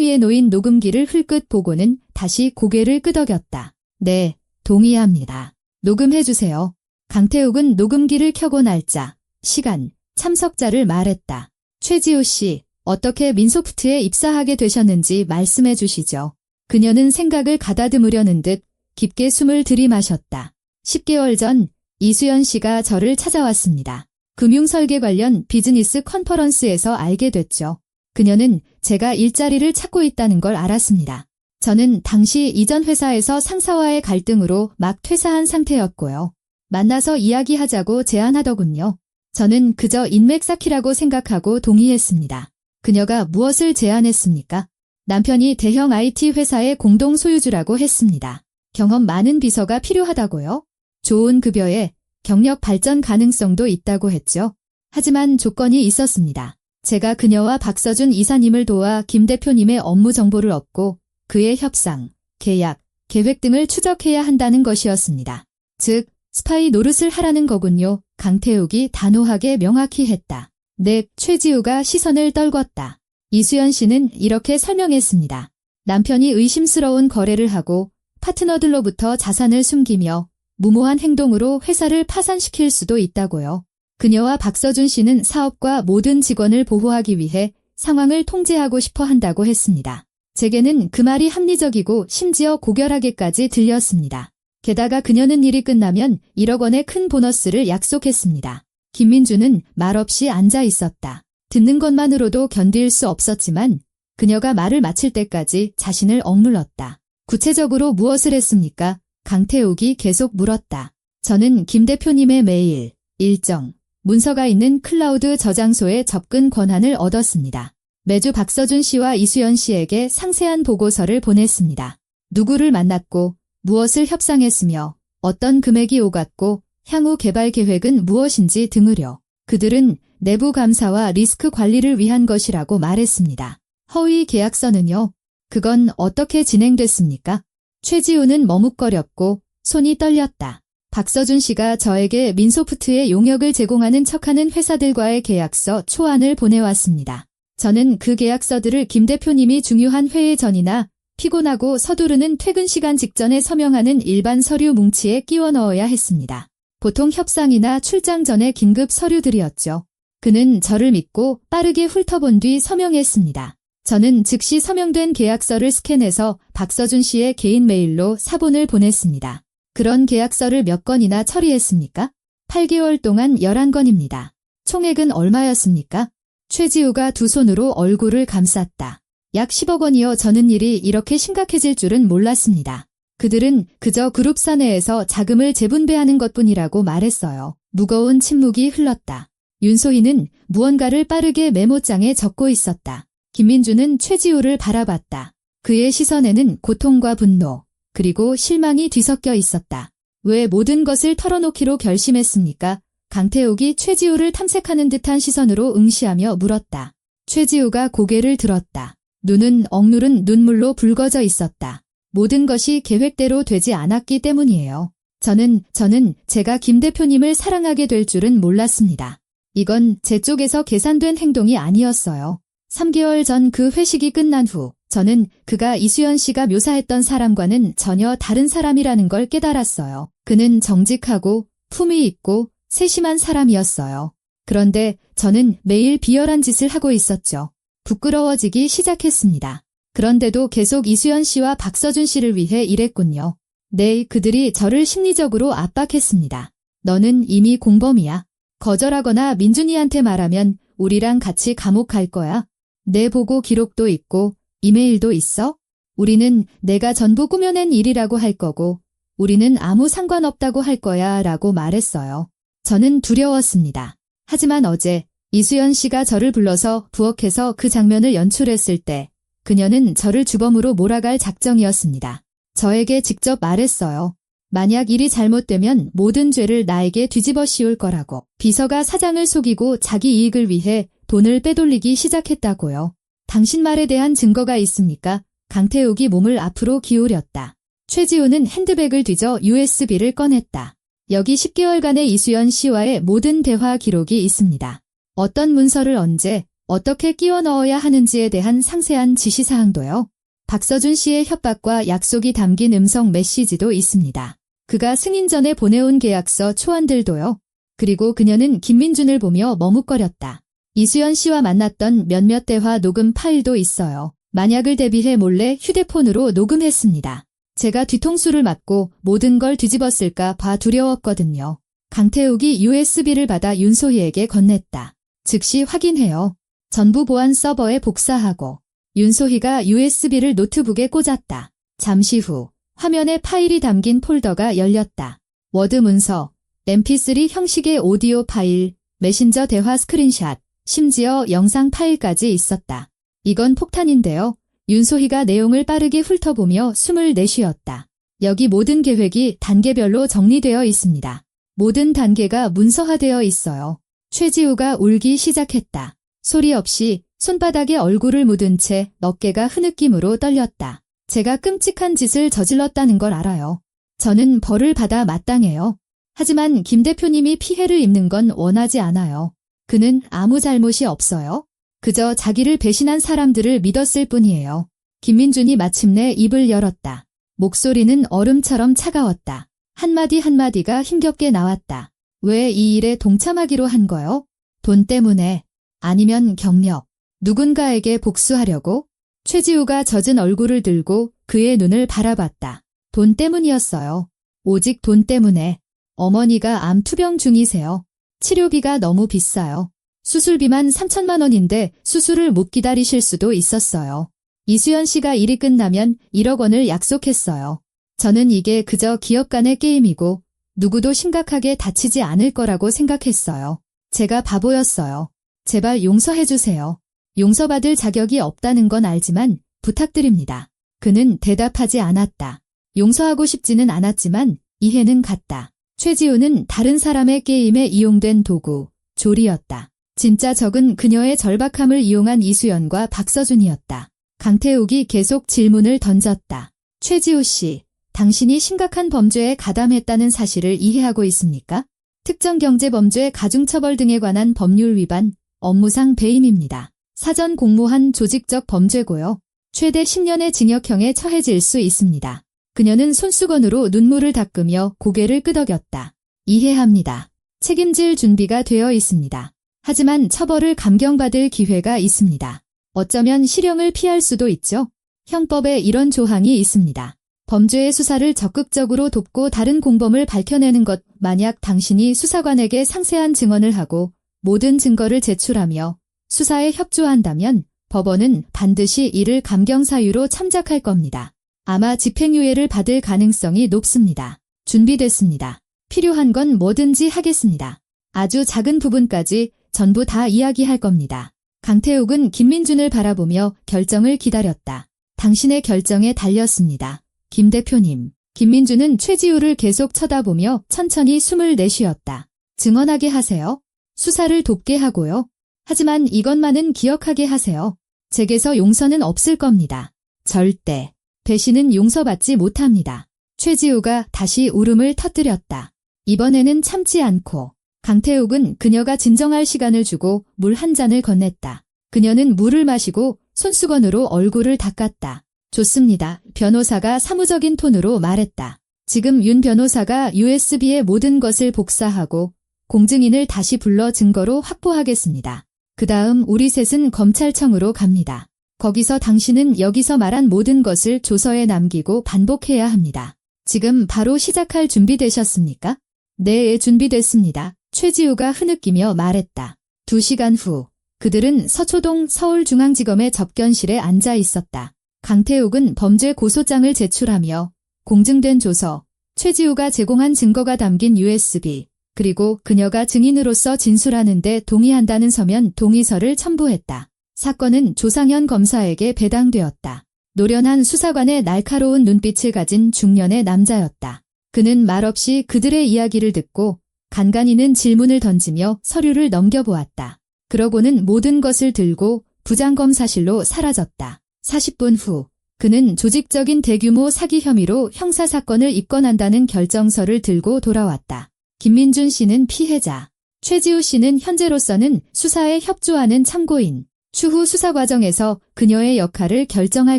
위에 놓인 녹음기를 흘끗 보고는 다시 고개를 끄덕였다. 네, 동의합니다. 녹음해주세요. 강태욱은 녹음기를 켜고 날짜, 시간, 참석자를 말했다. 최지우 씨, 어떻게 민소프트에 입사하게 되셨는지 말씀해 주시죠. 그녀는 생각을 가다듬으려는 듯 깊게 숨을 들이마셨다. 10개월 전 이수연 씨가 저를 찾아왔습니다. 금융설계 관련 비즈니스 컨퍼런스에서 알게 됐죠. 그녀는 제가 일자리를 찾고 있다는 걸 알았습니다. 저는 당시 이전 회사에서 상사와의 갈등으로 막 퇴사한 상태였고요. 만나서 이야기하자고 제안하더군요. 저는 그저 인맥 쌓기라고 생각하고 동의했습니다. 그녀가 무엇을 제안했습니까? 남편이 대형 IT 회사의 공동 소유주라고 했습니다. 경험 많은 비서가 필요하다고요? 좋은 급여에 경력 발전 가능성도 있다고 했죠. 하지만 조건이 있었습니다. 제가 그녀와 박서준 이사님을 도와 김 대표님의 업무 정보를 얻고 그의 협상, 계약, 계획 등을 추적해야 한다는 것이었습니다. 즉, 스파이 노릇을 하라는 거군요. 강태욱이 단호하게 명확히 했다. 네, 최지우가 시선을 떨궜다. 이수연 씨는 이렇게 설명했습니다. 남편이 의심스러운 거래를 하고 파트너들로부터 자산을 숨기며 무모한 행동으로 회사를 파산시킬 수도 있다고요. 그녀와 박서준 씨는 사업과 모든 직원을 보호하기 위해 상황을 통제하고 싶어 한다고 했습니다. 제게는 그 말이 합리적이고 심지어 고결하게까지 들렸습니다. 게다가 그녀는 일이 끝나면 1억 원의 큰 보너스를 약속했습니다. 김민주는 말없이 앉아 있었다. 듣는 것만으로도 견딜 수 없었지만 그녀가 말을 마칠 때까지 자신을 억눌렀다. 구체적으로 무엇을 했습니까? 강태욱이 계속 물었다. 저는 김 대표님의 메일, 일정, 문서가 있는 클라우드 저장소에 접근 권한을 얻었습니다. 매주 박서준 씨와 이수연 씨에게 상세한 보고서를 보냈습니다. 누구를 만났고 무엇을 협상했으며 어떤 금액이 오갔고 향후 개발 계획은 무엇인지 등으로 그들은 내부 감사와 리스크 관리를 위한 것이라고 말했습니다. 허위 계약서는요? 그건 어떻게 진행됐습니까? 최지우는 머뭇거렸고 손이 떨렸다. 박서준 씨가 저에게 민소프트의 용역을 제공하는 척하는 회사들과의 계약서 초안을 보내왔습니다. 저는 그 계약서들을 김 대표님이 중요한 회의 전이나 피곤하고 서두르는 퇴근 시간 직전에 서명하는 일반 서류 뭉치에 끼워 넣어야 했습니다. 보통 협상이나 출장 전에 긴급 서류들이었죠. 그는 저를 믿고 빠르게 훑어본 뒤 서명했습니다. 저는 즉시 서명된 계약서를 스캔해서 박서준 씨의 개인 메일로 사본을 보냈습니다. 그런 계약서를 몇 건이나 처리했습니까? 8개월 동안 11건입니다. 총액은 얼마였습니까? 최지우가 두 손으로 얼굴을 감쌌다. 약 10억 원이요. 저는 일이 이렇게 심각해질 줄은 몰랐습니다. 그들은 그저 그룹사 내에서 자금을 재분배하는 것뿐이라고 말했어요. 무거운 침묵이 흘렀다. 윤소희는 무언가를 빠르게 메모장에 적고 있었다. 김민주는 최지우를 바라봤다. 그의 시선에는 고통과 분노, 그리고 실망이 뒤섞여 있었다. 왜 모든 것을 털어놓기로 결심했습니까? 강태욱이 최지우를 탐색하는 듯한 시선으로 응시하며 물었다. 최지우가 고개를 들었다. 눈은 억누른 눈물로 붉어져 있었다. 모든 것이 계획대로 되지 않았기 때문이에요. 저는 제가 김 대표님을 사랑하게 될 줄은 몰랐습니다. 이건 제 쪽에서 계산된 행동이 아니었어요. 3개월 전 그 회식이 끝난 후 저는 그가 이수연 씨가 묘사했던 사람과는 전혀 다른 사람이라는 걸 깨달았어요. 그는 정직하고 품위 있고 세심한 사람이었어요. 그런데 저는 매일 비열한 짓을 하고 있었죠. 부끄러워지기 시작했습니다. 그런데도 계속 이수연 씨와 박서준 씨를 위해 일했군요. 네, 그들이 저를 심리적으로 압박했습니다. 너는 이미 공범이야. 거절하거나 민준이한테 말하면 우리랑 같이 감옥 갈 거야. 내 보고 기록도 있고 이메일도 있어? 우리는 내가 전부 꾸며낸 일이라고 할 거고 우리는 아무 상관없다고 할 거야 라고 말했어요. 저는 두려웠습니다. 하지만 어제 이수연 씨가 저를 불러서 부엌에서 그 장면을 연출했을 때 그녀는 저를 주범으로 몰아갈 작정이었습니다. 저에게 직접 말했어요. 만약 일이 잘못되면 모든 죄를 나에게 뒤집어 씌울 거라고. 비서가 사장을 속이고 자기 이익을 위해 돈을 빼돌리기 시작했다고요. 당신 말에 대한 증거가 있습니까? 강태욱이 몸을 앞으로 기울였다. 최지우는 핸드백을 뒤져 USB를 꺼냈다. 여기 10개월간의 이수연 씨와의 모든 대화 기록이 있습니다. 어떤 문서를 언제, 어떻게 끼워 넣어야 하는지에 대한 상세한 지시사항도요. 박서준 씨의 협박과 약속이 담긴 음성 메시지도 있습니다. 그가 승인 전에 보내온 계약서 초안들도요. 그리고 그녀는 김민준을 보며 머뭇거렸다. 이수연 씨와 만났던 몇몇 대화 녹음 파일도 있어요. 만약을 대비해 몰래 휴대폰으로 녹음했습니다. 제가 뒤통수를 맞고 모든 걸 뒤집었을까 봐 두려웠거든요. 강태욱이 USB를 받아 윤소희에게 건넸다. 즉시 확인해요. 전부 보안 서버에 복사하고. 윤소희가 USB를 노트북에 꽂았다. 잠시 후 화면에 파일이 담긴 폴더가 열렸다. 워드 문서, mp3 형식의 오디오 파일, 메신저 대화 스크린샷, 심지어 영상 파일까지 있었다. 이건 폭탄인데요. 윤소희가 내용을 빠르게 훑어보며 숨을 내쉬었다. 여기 모든 계획이 단계별로 정리되어 있습니다. 모든 단계가 문서화되어 있어요. 최지우가 울기 시작했다. 소리 없이 손바닥에 얼굴을 묻은 채 어깨가 흐느낌으로 떨렸다. 제가 끔찍한 짓을 저질렀다는 걸 알아요. 저는 벌을 받아 마땅해요. 하지만 김 대표님이 피해를 입는 건 원하지 않아요. 그는 아무 잘못이 없어요. 그저 자기를 배신한 사람들을 믿었을 뿐이에요. 김민준이 마침내 입을 열었다. 목소리는 얼음처럼 차가웠다. 한마디 한마디가 힘겹게 나왔다. 왜 이 일에 동참하기로 한 거요? 돈 때문에? 아니면 경력? 누군가에게 복수하려고? 최지우가 젖은 얼굴을 들고 그의 눈을 바라봤다. 돈 때문이었어요. 오직 돈 때문에. 어머니가 암 투병 중이세요. 치료비가 너무 비싸요. 수술비만 3천만 원인데 수술을 못 기다리실 수도 있었어요. 이수연 씨가 일이 끝나면 1억 원을 약속했어요. 저는 이게 그저 기업 간의 게임이고 누구도 심각하게 다치지 않을 거라고 생각했어요. 제가 바보였어요. 제발 용서해주세요. 용서받을 자격이 없다는 건 알지만 부탁드립니다. 그는 대답하지 않았다. 용서하고 싶지는 않았지만 이해는 갔다. 최지우는 다른 사람의 게임에 이용된 도구, 조리였다. 진짜 적은 그녀의 절박함을 이용한 이수연과 박서준이었다. 강태욱이 계속 질문을 던졌다. 최지우 씨, 당신이 심각한 범죄에 가담했다는 사실을 이해하고 있습니까? 특정경제범죄 가중처벌 등에 관한 법률 위반, 업무상 배임입니다. 사전 공모한 조직적 범죄고요. 최대 10년의 징역형에 처해질 수 있습니다. 그녀는 손수건으로 눈물을 닦으며 고개를 끄덕였다. 이해합니다. 책임질 준비가 되어 있습니다. 하지만 처벌을 감경받을 기회가 있습니다. 어쩌면 실형을 피할 수도 있죠. 형법에 이런 조항이 있습니다. 범죄의 수사를 적극적으로 돕고 다른 공범을 밝혀내는 것, 만약 당신이 수사관에게 상세한 증언을 하고 모든 증거를 제출하며 수사에 협조한다면 법원은 반드시 이를 감경사유로 참작할 겁니다. 아마 집행유예를 받을 가능성이 높습니다. 준비됐습니다. 필요한 건 뭐든지 하겠습니다. 아주 작은 부분까지 전부 다 이야기할 겁니다. 강태욱은 김민준을 바라보며 결정을 기다렸다. 당신의 결정에 달렸습니다. 김 대표님. 김민준은 최지우를 계속 쳐다보며 천천히 숨을 내쉬었다. 증언하게 하세요. 수사를 돕게 하고요. 하지만 이것만은 기억하게 하세요. 제게서 용서는 없을 겁니다. 절대. 배신은 용서받지 못합니다. 최지우가 다시 울음을 터뜨렸다. 이번에는 참지 않고 강태욱은 그녀가 진정할 시간을 주고 물 한 잔을 건넸다. 그녀는 물을 마시고 손수건으로 얼굴을 닦았다. 좋습니다. 변호사가 사무적인 톤으로 말했다. 지금 윤 변호사가 USB의 모든 것을 복사하고 공증인을 다시 불러 증거로 확보하겠습니다. 그 다음 우리 셋은 검찰청으로 갑니다. 거기서 당신은 여기서 말한 모든 것을 조서에 남기고 반복해야 합니다. 지금 바로 시작할 준비되셨습니까? 네, 준비됐습니다. 최지우가 흐느끼며 말했다. 2시간 후 그들은 서초동 서울중앙지검의 접견실에 앉아 있었다. 강태욱은 범죄 고소장을 제출하며 공증된 조서, 최지우가 제공한 증거가 담긴 USB, 그리고 그녀가 증인으로서 진술하는 데 동의한다는 서면 동의서를 첨부했다. 사건은 조상현 검사에게 배당되었다. 노련한 수사관의 날카로운 눈빛을 가진 중년의 남자였다. 그는 말없이 그들의 이야기를 듣고 간간이는 질문을 던지며 서류를 넘겨보았다. 그러고는 모든 것을 들고 부장검사실로 사라졌다. 40분 후 그는 조직적인 대규모 사기 혐의로 형사사건을 입건한다는 결정서를 들고 돌아왔다. 김민준 씨는 피해자, 최지우 씨는 현재로서는 수사에 협조하는 참고인. 추후 수사 과정에서 그녀의 역할을 결정할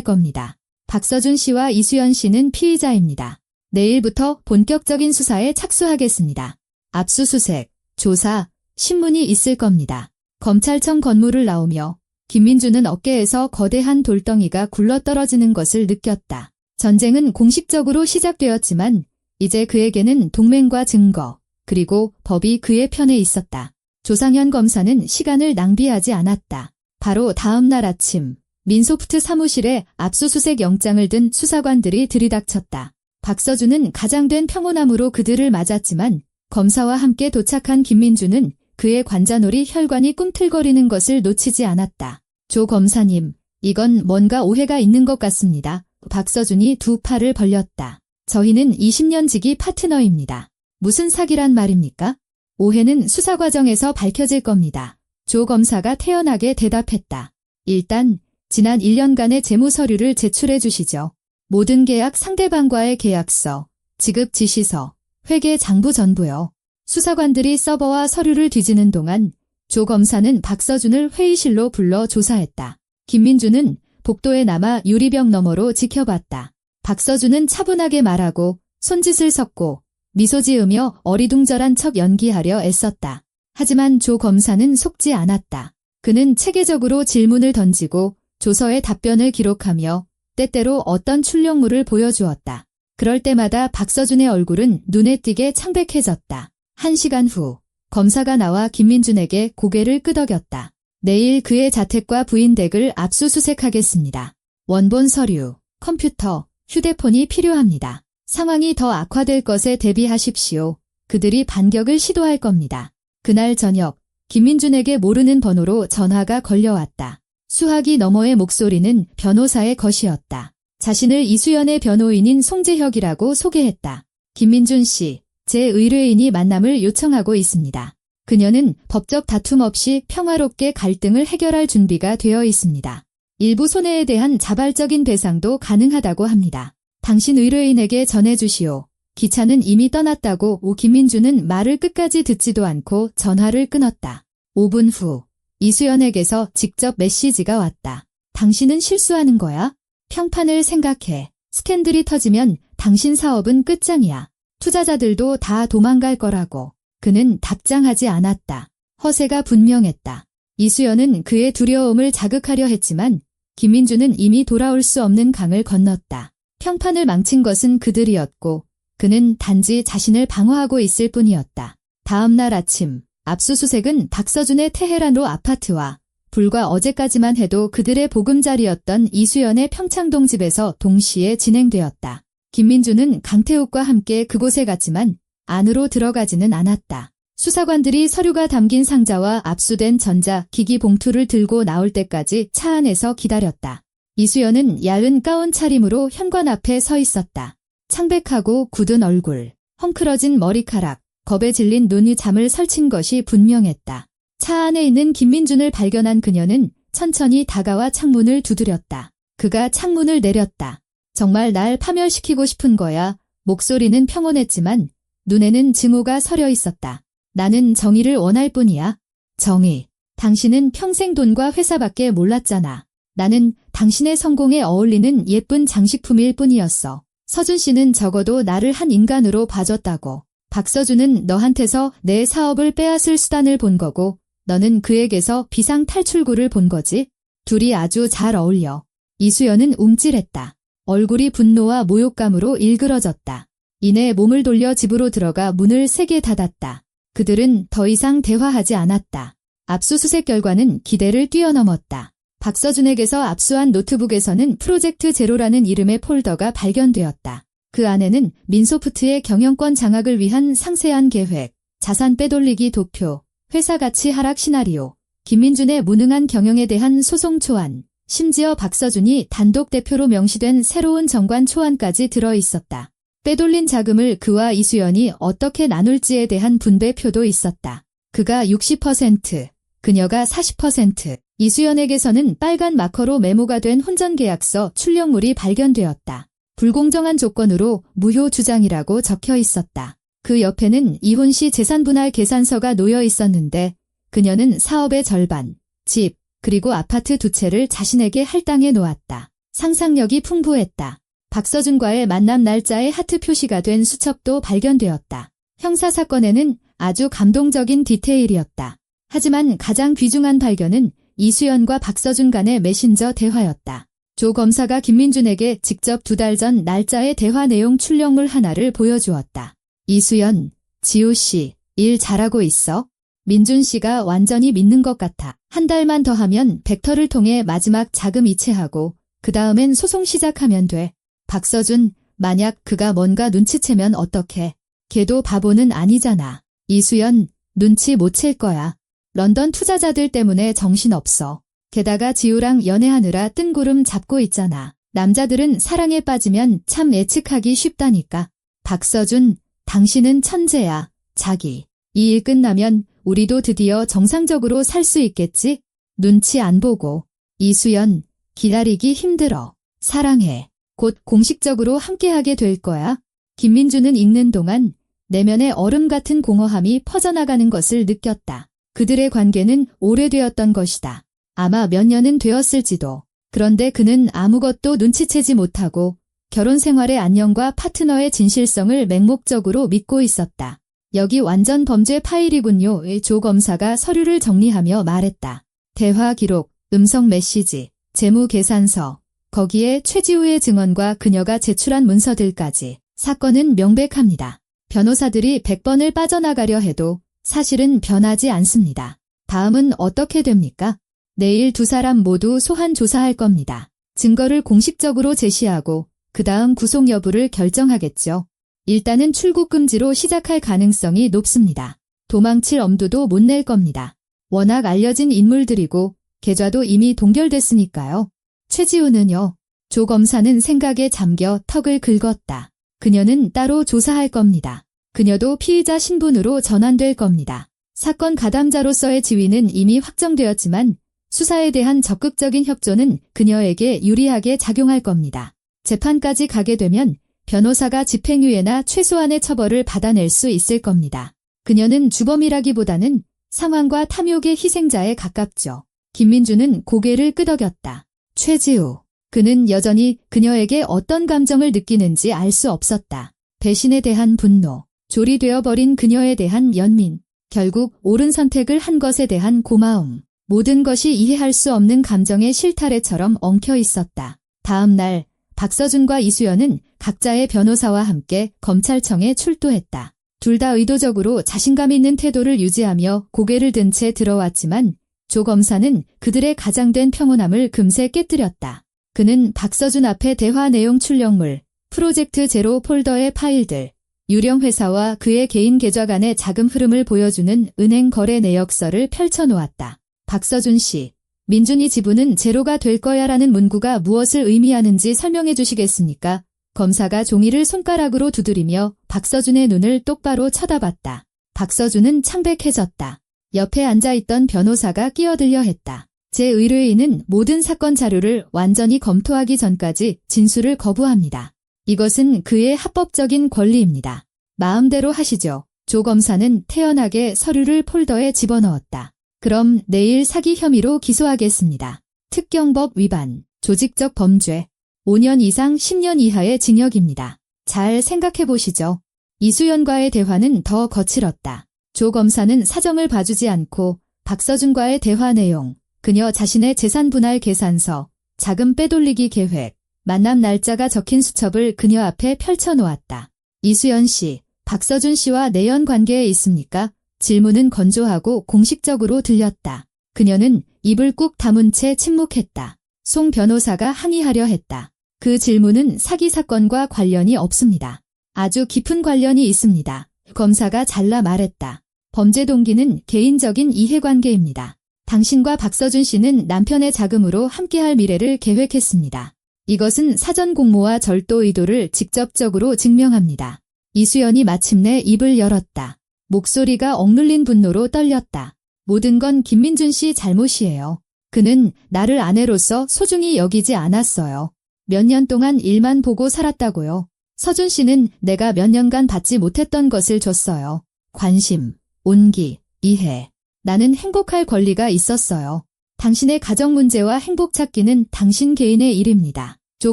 겁니다. 박서준 씨와 이수연 씨는 피의자입니다. 내일부터 본격적인 수사에 착수하겠습니다. 압수수색, 조사, 신문이 있을 겁니다. 검찰청 건물을 나오며 김민준은 어깨에서 거대한 돌덩이가 굴러떨어지는 것을 느꼈다. 전쟁은 공식적으로 시작되었지만 이제 그에게는 동맹과 증거, 그리고 법이 그의 편에 있었다. 조상현 검사는 시간을 낭비하지 않았다. 바로 다음 날 아침 민소프트 사무실에 압수수색 영장을 든 수사관들이 들이닥쳤다. 박서준은 가장된 평온함으로 그들을 맞았지만 검사와 함께 도착한 김민준은 그의 관자놀이 혈관이 꿈틀거리는 것을 놓치지 않았다. 조 검사님, 이건 뭔가 오해가 있는 것 같습니다. 박서준이 두 팔을 벌렸다. 저희는 20년 지기 파트너입니다. 무슨 사기란 말입니까? 오해는 수사 과정에서 밝혀질 겁니다. 조 검사가 태연하게 대답했다. 일단 지난 1년간의 재무 서류를 제출해 주시죠. 모든 계약 상대방과의 계약서, 지급 지시서, 회계 장부 전부요. 수사관들이 서버와 서류를 뒤지는 동안 조 검사는 박서준을 회의실로 불러 조사했다. 김민준은 복도에 남아 유리병 너머로 지켜봤다. 박서준은 차분하게 말하고 손짓을 섞고 미소 지으며 어리둥절한 척 연기하려 애썼다. 하지만 조 검사는 속지 않았다. 그는 체계적으로 질문을 던지고 조서에 답변을 기록하며 때때로 어떤 출력물을 보여주었다. 그럴 때마다 박서준의 얼굴은 눈에 띄게 창백해졌다. 1시간 후 검사가 나와 김민준에게 고개를 끄덕였다. 내일 그의 자택과 부인 댁을 압수수색하겠습니다. 원본 서류, 컴퓨터, 휴대폰이 필요합니다. 상황이 더 악화될 것에 대비하십시오. 그들이 반격을 시도할 겁니다. 그날 저녁 김민준에게 모르는 번호로 전화가 걸려왔다. 수화기 너머의 목소리는 변호사의 것이었다. 자신을 이수연의 변호인인 송재혁이라고 소개했다. 김민준 씨, 제 의뢰인이 만남을 요청하고 있습니다. 그녀는 법적 다툼 없이 평화롭게 갈등을 해결할 준비가 되어 있습니다. 일부 손해에 대한 자발적인 배상도 가능하다고 합니다. 당신 의뢰인에게 전해주시오. 기차는 이미 떠났다고 김민준은 말을 끝까지 듣지도 않고 전화를 끊었다. 5분 후 이수연에게서 직접 메시지가 왔다. 당신은 실수하는 거야? 평판을 생각해. 스캔들이 터지면 당신 사업은 끝장이야. 투자자들도 다 도망갈 거라고. 그는 답장하지 않았다. 허세가 분명했다. 이수연은 그의 두려움을 자극하려 했지만 김민준은 이미 돌아올 수 없는 강을 건넜다. 평판을 망친 것은 그들이었고 그는 단지 자신을 방어하고 있을 뿐이었다. 다음 날 아침 압수수색은 박서준의 테헤란로 아파트와 불과 어제까지만 해도 그들의 보금자리였던 이수연의 평창동 집에서 동시에 진행되었다. 김민준은 강태욱과 함께 그곳에 갔지만 안으로 들어가지는 않았다. 수사관들이 서류가 담긴 상자와 압수된 전자, 기기 봉투를 들고 나올 때까지 차 안에서 기다렸다. 이수연은 야은 가운 차림으로 현관 앞에 서 있었다. 창백하고 굳은 얼굴, 헝클어진 머리카락, 겁에 질린 눈이 잠을 설친 것이 분명했다. 차 안에 있는 김민준을 발견한 그녀는 천천히 다가와 창문을 두드렸다. 그가 창문을 내렸다. 정말 날 파멸시키고 싶은 거야. 목소리는 평온했지만 눈에는 증오가 서려 있었다. 나는 정의를 원할 뿐이야. 정의. 당신은 평생 돈과 회사밖에 몰랐잖아. 나는 당신의 성공에 어울리는 예쁜 장식품일 뿐이었어. 서준 씨는 적어도 나를 한 인간으로 봐줬다고. 박서준은 너한테서 내 사업을 빼앗을 수단을 본 거고 너는 그에게서 비상 탈출구를 본 거지. 둘이 아주 잘 어울려. 이수연은 움찔했다. 얼굴이 분노와 모욕감으로 일그러졌다. 이내 몸을 돌려 집으로 들어가 문을 세게 닫았다. 그들은 더 이상 대화하지 않았다. 압수수색 결과는 기대를 뛰어넘었다. 박서준에게서 압수한 노트북에서는 프로젝트 제로라는 이름의 폴더가 발견되었다. 그 안에는 민소프트의 경영권 장악을 위한 상세한 계획, 자산 빼돌리기 도표, 회사 가치 하락 시나리오, 김민준의 무능한 경영에 대한 소송 초안, 심지어 박서준이 단독 대표로 명시된 새로운 정관 초안까지 들어있었다. 빼돌린 자금을 그와 이수연이 어떻게 나눌지에 대한 분배표도 있었다. 그가 60%, 그녀가 40%, 이수연에게서는 빨간 마커로 메모가 된 혼전계약서 출력물이 발견되었다. 불공정한 조건으로 무효 주장이라고 적혀 있었다. 그 옆에는 이혼 시 재산분할 계산서가 놓여 있었는데 그녀는 사업의 절반, 집, 그리고 아파트 2채를 자신에게 할당해 놓았다. 상상력이 풍부했다. 박서준과의 만남 날짜에 하트 표시가 된 수첩도 발견되었다. 형사사건에는 아주 감동적인 디테일이었다. 하지만 가장 귀중한 발견은 이수연과 박서준 간의 메신저 대화였다. 조 검사가 김민준에게 직접 2달 전 날짜의 대화 내용 출력물 하나를 보여주었다. 이수연, 지우 씨, 일 잘하고 있어? 민준 씨가 완전히 믿는 것 같아. 한 달만 더 하면 벡터를 통해 마지막 자금 이체하고 그 다음엔 소송 시작하면 돼. 박서준, 만약 그가 뭔가 눈치채면 어떡해. 걔도 바보는 아니잖아. 이수연, 눈치 못 챌 거야. 런던 투자자들 때문에 정신없어. 게다가 지우랑 연애하느라 뜬구름 잡고 있잖아. 남자들은 사랑에 빠지면 참 예측하기 쉽다니까. 박서준, 당신은 천재야. 자기. 이 일 끝나면 우리도 드디어 정상적으로 살 수 있겠지? 눈치 안 보고. 이수연, 기다리기 힘들어. 사랑해. 곧 공식적으로 함께하게 될 거야. 김민준은 읽는 동안 내면의 얼음 같은 공허함이 퍼져나가는 것을 느꼈다. 그들의 관계는 오래되었던 것이다. 아마 몇 년은 되었을지도. 그런데 그는 아무것도 눈치채지 못하고 결혼 생활의 안녕과 파트너의 진실성을 맹목적으로 믿고 있었다. 여기 완전 범죄 파일이군요. 조 검사가 서류를 정리하며 말했다. 대화 기록, 음성 메시지, 재무 계산서, 거기에 최지우의 증언과 그녀가 제출한 문서들까지 사건은 명백합니다. 변호사들이 100번을 빠져나가려 해도 사실은 변하지 않습니다. 다음은 어떻게 됩니까? 내일 두 사람 모두 소환 조사할 겁니다. 증거를 공식적으로 제시하고 그 다음 구속 여부를 결정하겠죠. 일단은 출국 금지로 시작할 가능성이 높습니다. 도망칠 엄두도 못 낼 겁니다. 워낙 알려진 인물들이고 계좌도 이미 동결됐으니까요. 최지우는요. 조 검사는 생각에 잠겨 턱을 긁었다. 그녀는 따로 조사할 겁니다. 그녀도 피의자 신분으로 전환될 겁니다. 사건 가담자로서의 지위는 이미 확정되었지만 수사에 대한 적극적인 협조는 그녀에게 유리하게 작용할 겁니다. 재판까지 가게 되면 변호사가 집행유예나 최소한의 처벌을 받아낼 수 있을 겁니다. 그녀는 주범이라기보다는 상황과 탐욕의 희생자에 가깝죠. 김민주는 고개를 끄덕였다. 최지우. 그는 여전히 그녀에게 어떤 감정을 느끼는지 알 수 없었다. 배신에 대한 분노, 조리되어버린 그녀에 대한 연민, 결국 옳은 선택을 한 것에 대한 고마움. 모든 것이 이해할 수 없는 감정의 실타래처럼 엉켜 있었다. 다음 날 박서준과 이수연은 각자의 변호사와 함께 검찰청에 출두했다. 둘 다 의도적으로 자신감 있는 태도를 유지하며 고개를 든 채 들어왔지만 조 검사는 그들의 가장된 평온함을 금세 깨뜨렸다. 그는 박서준 앞에 대화 내용 출력물, 프로젝트 제로 폴더의 파일들, 유령 회사와 그의 개인 계좌 간의 자금 흐름을 보여주는 은행 거래 내역서를 펼쳐놓았다. 박서준 씨, 민준이 지분은 제로가 될 거야라는 문구가 무엇을 의미하는지 설명해 주시겠습니까? 검사가 종이를 손가락으로 두드리며 박서준의 눈을 똑바로 쳐다봤다. 박서준은 창백해졌다. 옆에 앉아있던 변호사가 끼어들려 했다. 제1의뢰인은 모든 사건 자료를 완전히 검토하기 전까지 진술을 거부합니다. 이것은 그의 합법적인 권리입니다. 마음대로 하시죠. 조 검사는 태연하게 서류를 폴더에 집어넣었다. 그럼 내일 사기 혐의로 기소하겠습니다. 특경법 위반, 조직적 범죄, 5년 이상 10년 이하의 징역입니다. 잘 생각해 보시죠. 이수연과의 대화는 더 거칠었다. 조 검사는 사정을 봐주지 않고 박서준과의 대화 내용, 그녀 자신의 재산 분할 계산서, 자금 빼돌리기 계획, 만남 날짜가 적힌 수첩을 그녀 앞에 펼쳐놓았다. 이수연 씨, 박서준 씨와 내연 관계에 있습니까? 질문은 건조하고 공식적으로 들렸다. 그녀는 입을 꾹 다문 채 침묵했다. 송 변호사가 항의하려 했다. 그 질문은 사기 사건과 관련이 없습니다. 아주 깊은 관련이 있습니다. 검사가 잘라 말했다. 범죄 동기는 개인적인 이해관계입니다. 당신과 박서준 씨는 남편의 자금으로 함께할 미래를 계획했습니다. 이것은 사전 공모와 절도 의도를 직접적으로 증명합니다. 이수연이 마침내 입을 열었다. 목소리가 억눌린 분노로 떨렸다. 모든 건 김민준 씨 잘못이에요. 그는 나를 아내로서 소중히 여기지 않았어요. 몇 년 동안 일만 보고 살았다고요. 서준 씨는 내가 몇 년간 받지 못했던 것을 줬어요. 관심, 온기, 이해. 나는 행복할 권리가 있었어요. 당신의 가정 문제와 행복 찾기는 당신 개인의 일입니다. 조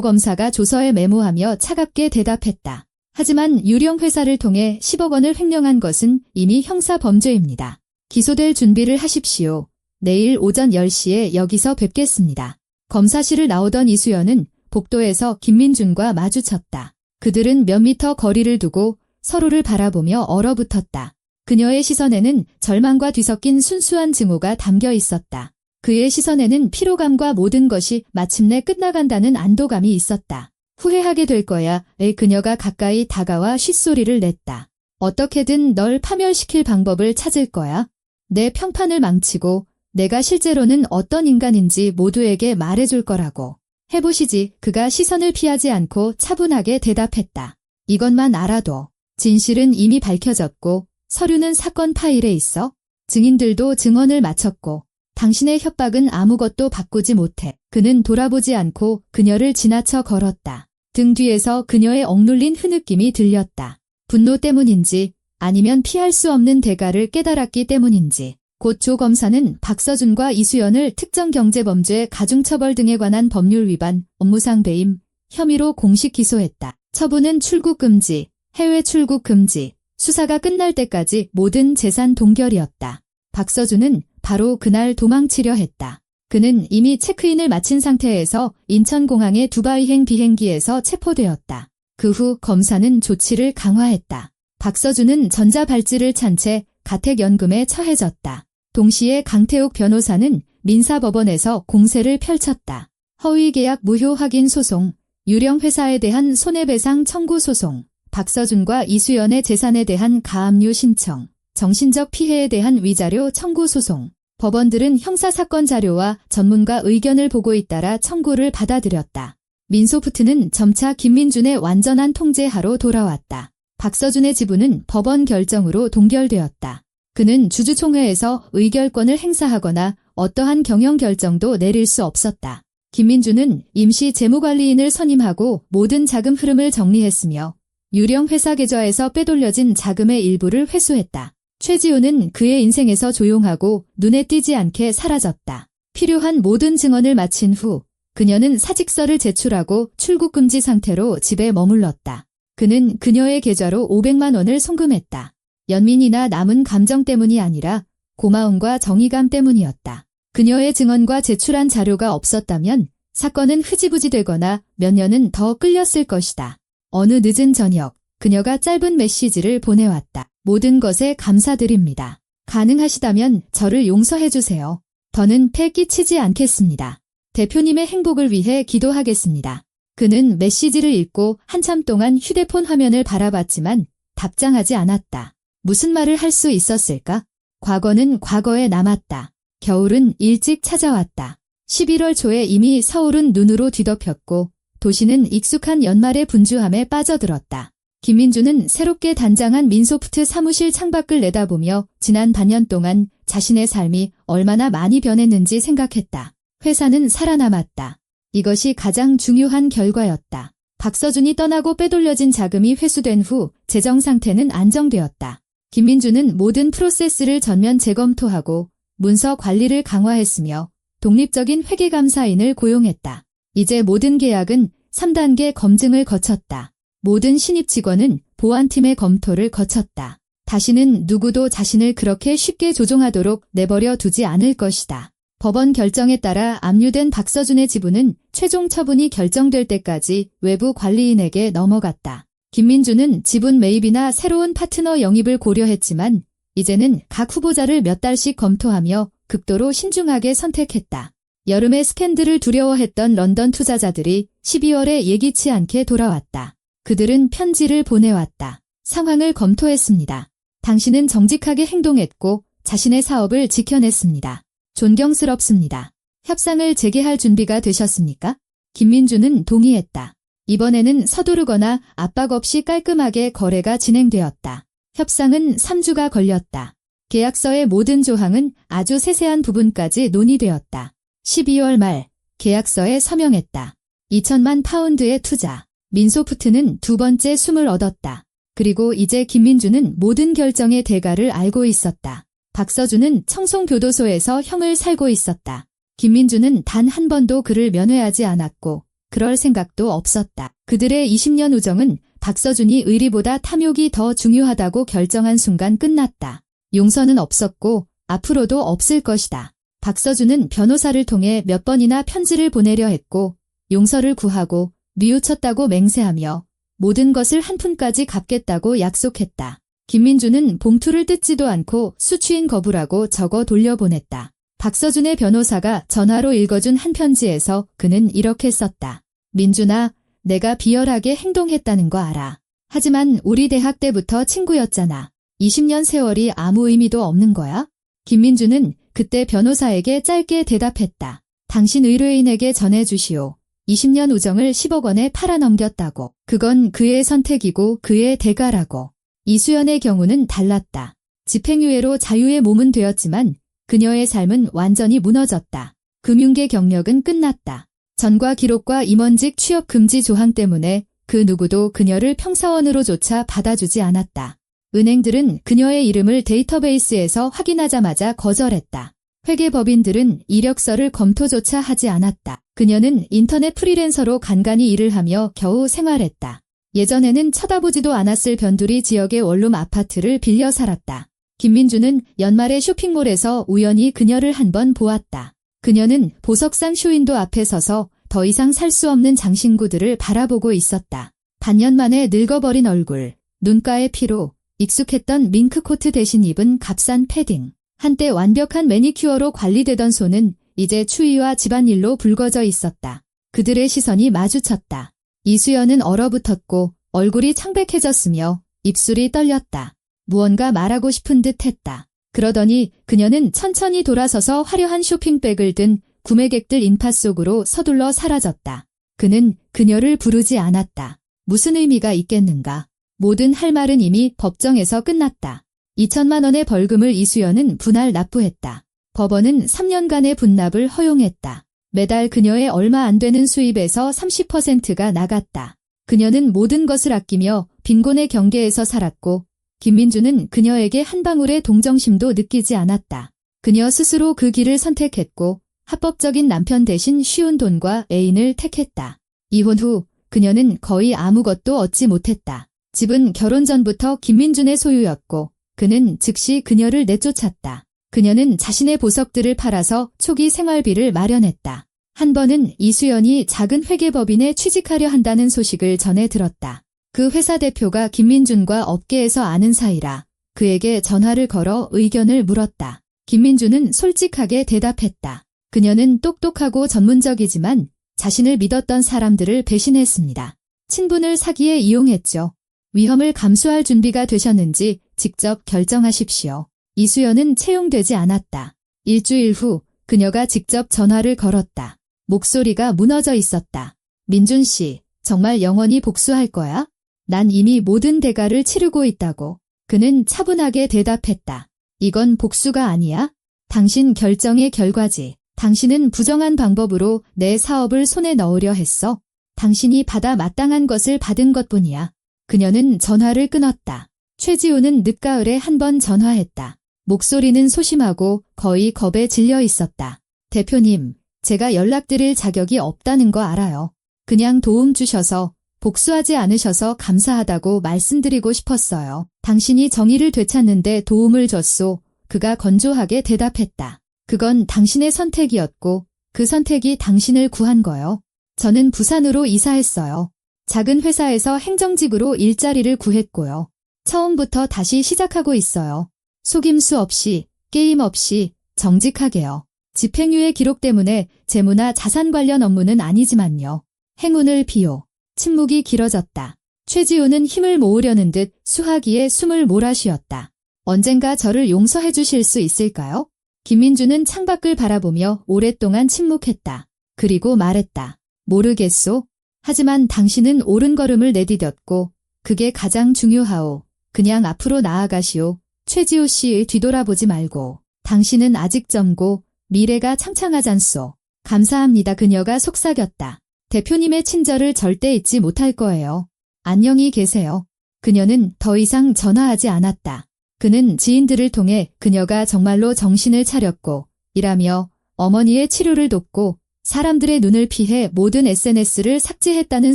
검사가 조서에 메모하며 차갑게 대답했다. 하지만 유령 회사를 통해 10억 원을 횡령한 것은 이미 형사 범죄입니다. 기소될 준비를 하십시오. 내일 오전 10시에 여기서 뵙겠습니다. 검사실을 나오던 이수연은 복도에서 김민준과 마주쳤다. 그들은 몇 미터 거리를 두고 서로를 바라보며 얼어붙었다. 그녀의 시선에는 절망과 뒤섞인 순수한 증오가 담겨 있었다. 그의 시선에는 피로감과 모든 것이 마침내 끝나간다는 안도감이 있었다. 후회하게 될 거야. 그녀가 가까이 다가와 쉿소리를 냈다. 어떻게든 널 파멸시킬 방법을 찾을 거야. 내 평판을 망치고 내가 실제로는 어떤 인간인지 모두에게 말해줄 거라고. 해보시지. 그가 시선을 피하지 않고 차분하게 대답했다. 이것만 알아도 진실은 이미 밝혀졌고 서류는 사건 파일에 있어. 증인들도 증언을 마쳤고 당신의 협박은 아무것도 바꾸지 못해. 그는 돌아보지 않고 그녀를 지나쳐 걸었다. 등 뒤에서 그녀의 억눌린 흐느낌이 들렸다. 분노 때문인지 아니면 피할 수 없는 대가를 깨달았기 때문인지. 곧 조 검사는 박서준과 이수연을 특정경제범죄 가중처벌 등에 관한 법률 위반, 업무상 배임 혐의로 공식 기소했다. 처분은 출국 금지, 해외 출국 금지, 수사가 끝날 때까지 모든 재산 동결이었다. 박서준은 바로 그날 도망치려 했다. 그는 이미 체크인을 마친 상태에서 인천공항의 두바이행 비행기에서 체포되었다. 그 후 검사는 조치를 강화했다. 박서준은 전자발찌를 찬 채 가택연금에 처해졌다. 동시에 강태욱 변호사는 민사법원에서 공세를 펼쳤다. 허위계약 무효 확인 소송, 유령회사에 대한 손해배상 청구 소송, 박서준과 이수연의 재산에 대한 가압류 신청, 정신적 피해에 대한 위자료 청구 소송. 법원들은 형사사건 자료와 전문가 의견을 보고에 따라 청구를 받아들였다. 민소프트는 점차 김민준의 완전한 통제하로 돌아왔다. 박서준의 지분은 법원 결정으로 동결되었다. 그는 주주총회에서 의결권을 행사하거나 어떠한 경영 결정도 내릴 수 없었다. 김민준은 임시 재무관리인을 선임하고 모든 자금 흐름을 정리했으며 유령회사 계좌에서 빼돌려진 자금의 일부를 회수했다. 최지우는 그의 인생에서 조용하고 눈에 띄지 않게 사라졌다. 필요한 모든 증언을 마친 후 그녀는 사직서를 제출하고 출국금지 상태로 집에 머물렀다. 그는 그녀의 계좌로 500만 원을 송금했다. 연민이나 남은 감정 때문이 아니라 고마움과 정의감 때문이었다. 그녀의 증언과 제출한 자료가 없었다면 사건은 흐지부지 되거나 몇 년은 더 끌렸을 것이다. 어느 늦은 저녁, 그녀가 짧은 메시지를 보내왔다. 모든 것에 감사드립니다. 가능하시다면 저를 용서해주세요. 더는 패 끼치지 않겠습니다. 대표님의 행복을 위해 기도하겠습니다. 그는 메시지를 읽고 한참 동안 휴대폰 화면을 바라봤지만 답장하지 않았다. 무슨 말을 할 수 있었을까? 과거는 과거에 남았다. 겨울은 일찍 찾아왔다. 11월 초에 이미 서울은 눈으로 뒤덮였고 도시는 익숙한 연말의 분주함에 빠져들었다. 김민준은 새롭게 단장한 민소프트 사무실 창밖을 내다보며 지난 반년 동안 자신의 삶이 얼마나 많이 변했는지 생각했다. 회사는 살아남았다. 이것이 가장 중요한 결과였다. 박서준이 떠나고 빼돌려진 자금이 회수된 후 재정 상태는 안정되었다. 김민준은 모든 프로세스를 전면 재검토하고 문서 관리를 강화했으며 독립적인 회계감사인을 고용했다. 이제 모든 계약은 3단계 검증을 거쳤다. 모든 신입 직원은 보안팀의 검토를 거쳤다. 다시는 누구도 자신을 그렇게 쉽게 조종하도록 내버려 두지 않을 것이다. 법원 결정에 따라 압류된 박서준의 지분은 최종 처분이 결정될 때까지 외부 관리인에게 넘어갔다. 김민준은 지분 매입이나 새로운 파트너 영입을 고려했지만 이제는 각 후보자를 몇 달씩 검토하며 극도로 신중하게 선택했다. 여름의 스캔들을 두려워했던 런던 투자자들이 12월에 예기치 않게 돌아왔다. 그들은 편지를 보내왔다. 상황을 검토했습니다. 당신은 정직하게 행동했고 자신의 사업을 지켜냈습니다. 존경스럽습니다. 협상을 재개할 준비가 되셨습니까? 김민준은 동의했다. 이번에는 서두르거나 압박 없이 깔끔하게 거래가 진행되었다. 협상은 3주가 걸렸다. 계약서의 모든 조항은 아주 세세한 부분까지 논의되었다. 12월 말 계약서에 서명했다. 2천만 파운드의 투자. 민소프트는 두 번째 숨을 얻었다. 그리고 이제 김민준은 모든 결정의 대가를 알고 있었다. 박서준은 청송교도소에서 형을 살고 있었다. 김민준은 단 한 번도 그를 면회하지 않았고 그럴 생각도 없었다. 그들의 20년 우정은 박서준이 의리보다 탐욕이 더 중요하다고 결정한 순간 끝났다. 용서는 없었고 앞으로도 없을 것이다. 박서준은 변호사를 통해 몇 번이나 편지를 보내려 했고 용서를 구하고 뉘우쳤다고 맹세하며 모든 것을 한 푼까지 갚겠다고 약속했다. 김민준은 봉투를 뜯지도 않고 수취인 거부라고 적어 돌려보냈다. 박서준의 변호사가 전화로 읽어준 한 편지에서 그는 이렇게 썼다. 민준아, 내가 비열하게 행동했다는 거 알아. 하지만 우리 대학 때부터 친구였잖아. 20년 세월이 아무 의미도 없는 거야? 김민준은 그때 변호사에게 짧게 대답했다. 당신 의뢰인에게 전해주시오. 20년 우정을 10억 원에 팔아넘겼다고. 그건 그의 선택이고 그의 대가라고. 이수연의 경우는 달랐다. 집행유예로 자유의 몸은 되었지만 그녀의 삶은 완전히 무너졌다. 금융계 경력은 끝났다. 전과 기록과 임원직 취업 금지 조항 때문에 그 누구도 그녀를 평사원으로조차 받아주지 않았다. 은행들은 그녀의 이름을 데이터베이스에서 확인하자마자 거절했다. 회계법인들은 이력서를 검토조차 하지 않았다. 그녀는 인터넷 프리랜서로 간간히 일을 하며 겨우 생활했다. 예전에는 쳐다보지도 않았을 변두리 지역의 원룸 아파트를 빌려 살았다. 김민주는 연말에 쇼핑몰에서 우연히 그녀를 한 번 보았다. 그녀는 보석상 쇼윈도 앞에 서서 더 이상 살 수 없는 장신구들을 바라보고 있었다. 반년 만에 늙어버린 얼굴, 눈가의 피로, 익숙했던 밍크코트 대신 입은 값싼 패딩. 한때 완벽한 매니큐어로 관리되던 손은 이제 추위와 집안일로 붉어져 있었다. 그들의 시선이 마주쳤다. 이수연은 얼어붙었고 얼굴이 창백해졌으며 입술이 떨렸다. 무언가 말하고 싶은 듯 했다. 그러더니 그녀는 천천히 돌아서서 화려한 쇼핑백을 든 구매객들 인파 속으로 서둘러 사라졌다. 그는 그녀를 부르지 않았다. 무슨 의미가 있겠는가? 모든 할 말은 이미 법정에서 끝났다. 2천만 원의 벌금을 이수연은 분할 납부했다. 법원은 3년간의 분납을 허용했다. 매달 그녀의 얼마 안 되는 수입에서 30%가 나갔다. 그녀는 모든 것을 아끼며 빈곤의 경계에서 살았고 김민주는 그녀에게 한 방울의 동정심도 느끼지 않았다. 그녀 스스로 그 길을 선택했고 합법적인 남편 대신 쉬운 돈과 애인을 택했다. 이혼 후 그녀는 거의 아무것도 얻지 못했다. 집은 결혼 전부터 김민준의 소유였고 그는 즉시 그녀를 내쫓았다. 그녀는 자신의 보석들을 팔아서 초기 생활비를 마련했다. 한 번은 이수연이 작은 회계법인에 취직하려 한다는 소식을 전해 들었다. 그 회사 대표가 김민준과 업계에서 아는 사이라 그에게 전화를 걸어 의견을 물었다. 김민준은 솔직하게 대답했다. 그녀는 똑똑하고 전문적이지만 자신을 믿었던 사람들을 배신했습니다. 친분을 사기에 이용했죠. 위험을 감수할 준비가 되셨는지 직접 결정하십시오. 이수연은 채용되지 않았다. 일주일 후 그녀가 직접 전화를 걸었다. 목소리가 무너져 있었다. 민준 씨, 정말 영원히 복수할 거야? 난 이미 모든 대가를 치르고 있다고. 그는 차분하게 대답했다. 이건 복수가 아니야? 당신 결정의 결과지. 당신은 부정한 방법으로 내 사업을 손에 넣으려 했어. 당신이 받아 마땅한 것을 받은 것뿐이야. 그녀는 전화를 끊었다. 최지우는 늦가을에 한 번 전화했다. 목소리는 소심하고 거의 겁에 질려 있었다. 대표님, 제가 연락드릴 자격이 없다는 거 알아요. 그냥 도움 주셔서 복수하지 않으셔서 감사하다고 말씀드리고 싶었어요. 당신이 정의를 되찾는데 도움을 줬소. 그가 건조하게 대답했다. 그건 당신의 선택이었고 그 선택이 당신을 구한 거요. 저는 부산으로 이사했어요. 작은 회사에서 행정직으로 일자리를 구했고요. 처음부터 다시 시작하고 있어요. 속임수 없이, 게임 없이, 정직하게요. 집행유예 기록 때문에 재무나 자산 관련 업무는 아니지만요. 행운을 비요. 침묵이 길어졌다. 최지우는 힘을 모으려는 듯 수화기에 숨을 몰아쉬었다. 언젠가 저를 용서해 주실 수 있을까요? 김민주는 창밖을 바라보며 오랫동안 침묵했다. 그리고 말했다. 모르겠소. 하지만 당신은 옳은 걸음을 내디뎠고 그게 가장 중요하오. 그냥 앞으로 나아가시오. 최지우 씨 뒤돌아보지 말고. 당신은 아직 젊고 미래가 창창하잖소. 감사합니다. 그녀가 속삭였다. 대표님의 친절을 절대 잊지 못할 거예요. 안녕히 계세요. 그녀는 더 이상 전화하지 않았다. 그는 지인들을 통해 그녀가 정말로 정신을 차렸고 일하며 어머니의 치료를 돕고 사람들의 눈을 피해 모든 SNS를 삭제했다는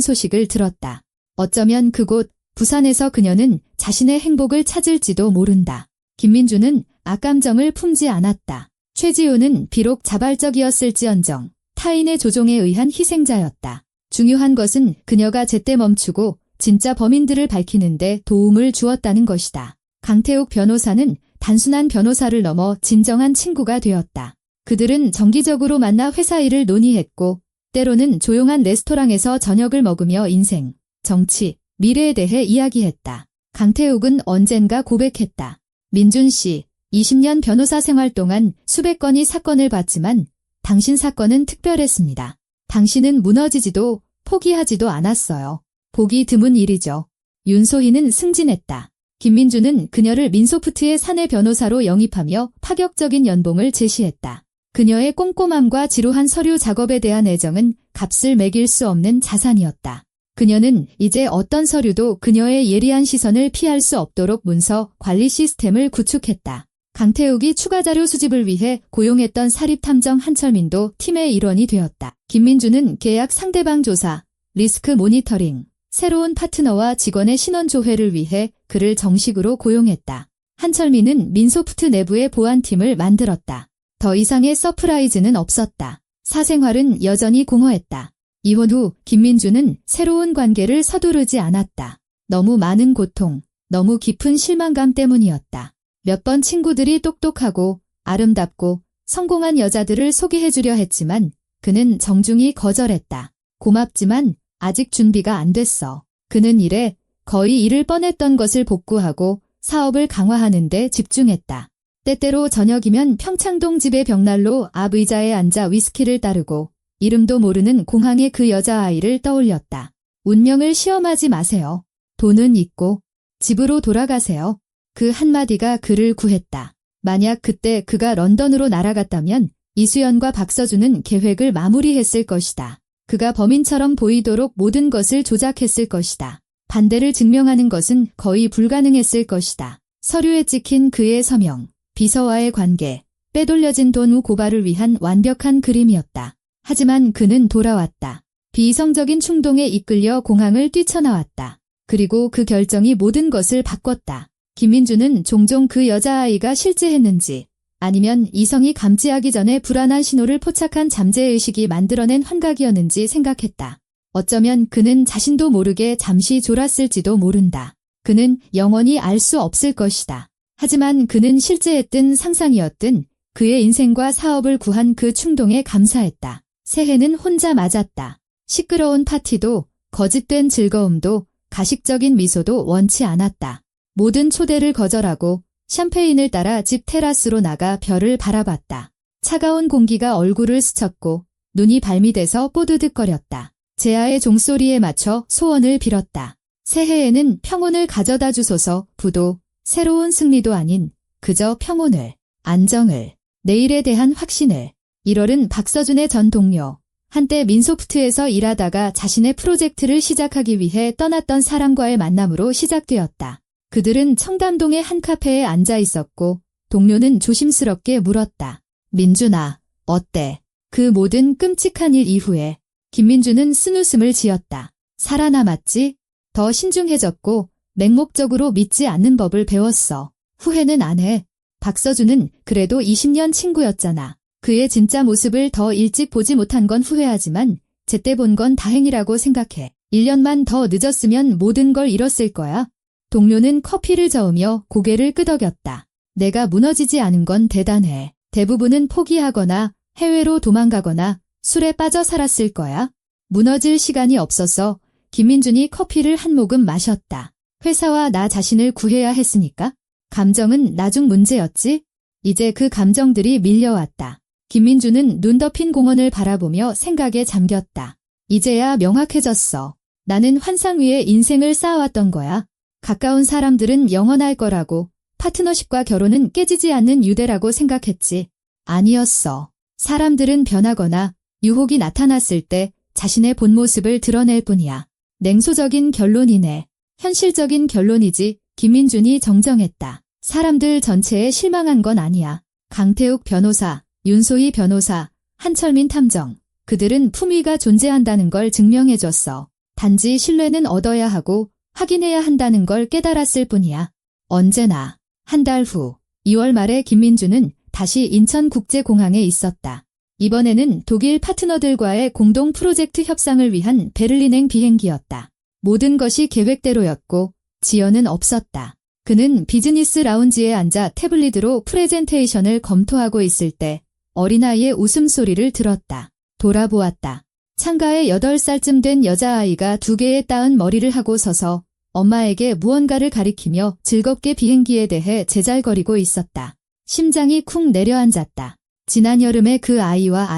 소식을 들었다. 어쩌면 그곳 부산에서 그녀는 자신의 행복을 찾을지도 모른다. 김민주는 악감정을 품지 않았다. 최지우는 비록 자발적이었을지언정 타인의 조종에 의한 희생자였다. 중요한 것은 그녀가 제때 멈추고 진짜 범인들을 밝히는데 도움을 주었다는 것이다. 강태욱 변호사는 단순한 변호사를 넘어 진정한 친구가 되었다. 그들은 정기적으로 만나 회사 일을 논의했고 때로는 조용한 레스토랑에서 저녁을 먹으며 인생, 정치, 미래에 대해 이야기했다. 강태욱은 언젠가 고백했다. 민준 씨, 20년 변호사 생활 동안 수백 건의 사건을 봤지만 당신 사건은 특별했습니다. 당신은 무너지지도 포기하지도 않았어요. 보기 드문 일이죠. 윤소희는 승진했다. 김민주는 그녀를 민소프트의 사내 변호사로 영입하며 파격적인 연봉을 제시했다. 그녀의 꼼꼼함과 지루한 서류 작업에 대한 애정은 값을 매길 수 없는 자산이었다. 그녀는 이제 어떤 서류도 그녀의 예리한 시선을 피할 수 없도록 문서 관리 시스템을 구축했다. 강태욱이 추가 자료 수집을 위해 고용했던 사립탐정 한철민도 팀의 일원이 되었다. 김민주는 계약 상대방 조사, 리스크 모니터링, 새로운 파트너와 직원의 신원 조회를 위해 그를 정식으로 고용했다. 한철민은 민소프트 내부의 보안팀을 만들었다. 더 이상의 서프라이즈는 없었다. 사생활은 여전히 공허했다. 이혼 후 김민주는 새로운 관계를 서두르지 않았다. 너무 많은 고통, 너무 깊은 실망감 때문이었다. 몇 번 친구들이 똑똑하고 아름답고 성공한 여자들을 소개해주려 했지만 그는 정중히 거절했다. 고맙지만 아직 준비가 안 됐어. 그는 일에 거의 잃을 뻔했던 것을 복구하고 사업을 강화하는 데 집중했다. 때때로 저녁이면 평창동 집의 벽난로 앞 의자에 앉아 위스키를 따르고 이름도 모르는 공항의 그 여자아이를 떠올렸다. 운명을 시험하지 마세요. 돈은 있고 집으로 돌아가세요. 그 한마디가 그를 구했다. 만약 그때 그가 런던으로 날아갔다면 이수연과 박서준은 계획을 마무리했을 것이다. 그가 범인처럼 보이도록 모든 것을 조작했을 것이다. 반대를 증명하는 것은 거의 불가능했을 것이다. 서류에 찍힌 그의 서명, 비서와의 관계, 빼돌려진 돈 후 고발을 위한 완벽한 그림이었다. 하지만 그는 돌아왔다. 비이성적인 충동에 이끌려 공항을 뛰쳐나왔다. 그리고 그 결정이 모든 것을 바꿨다. 김민주는 종종 그 여자아이가 실제했는지 아니면 이성이 감지하기 전에 불안한 신호를 포착한 잠재의식이 만들어낸 환각이었는지 생각했다. 어쩌면 그는 자신도 모르게 잠시 졸았을지도 모른다. 그는 영원히 알 수 없을 것이다. 하지만 그는 실제했든 상상이었든 그의 인생과 사업을 구한 그 충동에 감사했다. 새해는 혼자 맞았다. 시끄러운 파티도 거짓된 즐거움도 가식적인 미소도 원치 않았다. 모든 초대를 거절하고 샴페인을 따라 집 테라스로 나가 별을 바라봤다. 차가운 공기가 얼굴을 스쳤고 눈이 발밑에서 뽀드득거렸다. 제아의 종소리에 맞춰 소원을 빌었다. 새해에는 평온을 가져다 주소서. 부도, 새로운 승리도 아닌 그저 평온을, 안정을, 내일에 대한 확신을. 1월은 박서준의 전 동료, 한때 민소프트에서 일하다가 자신의 프로젝트를 시작하기 위해 떠났던 사람과의 만남으로 시작되었다. 그들은 청담동의 한 카페에 앉아 있었고 동료는 조심스럽게 물었다. 민준아, 어때? 그 모든 끔찍한 일 이후에 김민주는 쓴웃음을 지었다. 살아남았지? 더 신중해졌고 맹목적으로 믿지 않는 법을 배웠어. 후회는 안 해. 박서준은 그래도 20년 친구였잖아. 그의 진짜 모습을 더 일찍 보지 못한 건 후회하지만 제때 본 건 다행이라고 생각해. 1년만 더 늦었으면 모든 걸 잃었을 거야. 동료는 커피를 저으며 고개를 끄덕였다. 내가 무너지지 않은 건 대단해. 대부분은 포기하거나 해외로 도망가거나 술에 빠져 살았을 거야. 무너질 시간이 없어서 김민준이 커피를 한 모금 마셨다. 회사와 나 자신을 구해야 했으니까. 감정은 나중 문제였지. 이제 그 감정들이 밀려왔다. 김민주는 눈 덮인 공원을 바라보며 생각에 잠겼다. 이제야 명확해졌어. 나는 환상 위에 인생을 쌓아왔던 거야. 가까운 사람들은 영원할 거라고, 파트너십과 결혼은 깨지지 않는 유대라고 생각했지. 아니었어. 사람들은 변하거나 유혹이 나타났을 때 자신의 본 모습을 드러낼 뿐이야. 냉소적인 결론이네. 현실적인 결론이지. 김민준이 정정했다. 사람들 전체에 실망한 건 아니야. 강태욱 변호사, 윤소희 변호사, 한철민 탐정. 그들은 품위가 존재한다는 걸 증명해줬어. 단지 신뢰는 얻어야 하고 확인해야 한다는 걸 깨달았을 뿐이야. 언제나. 한 달 후, 2월 말에 김민주는 다시 인천국제공항에 있었다. 이번에는 독일 파트너들과의 공동 프로젝트 협상을 위한 베를린행 비행기였다. 모든 것이 계획대로였고 지연은 없었다. 그는 비즈니스 라운지에 앉아 태블릿으로 프레젠테이션을 검토하고 있을 때 어린아이의 웃음소리를 들었다. 돌아보았다. 창가에 8살쯤 된 여자아이가 2개의 따은 머리를 하고 서서 엄마에게 무언가를 가리키며 즐겁게 비행기에 대해 제잘거리고 있었다. 심장이 쿵 내려앉았다. 지난 여름에 그 아이와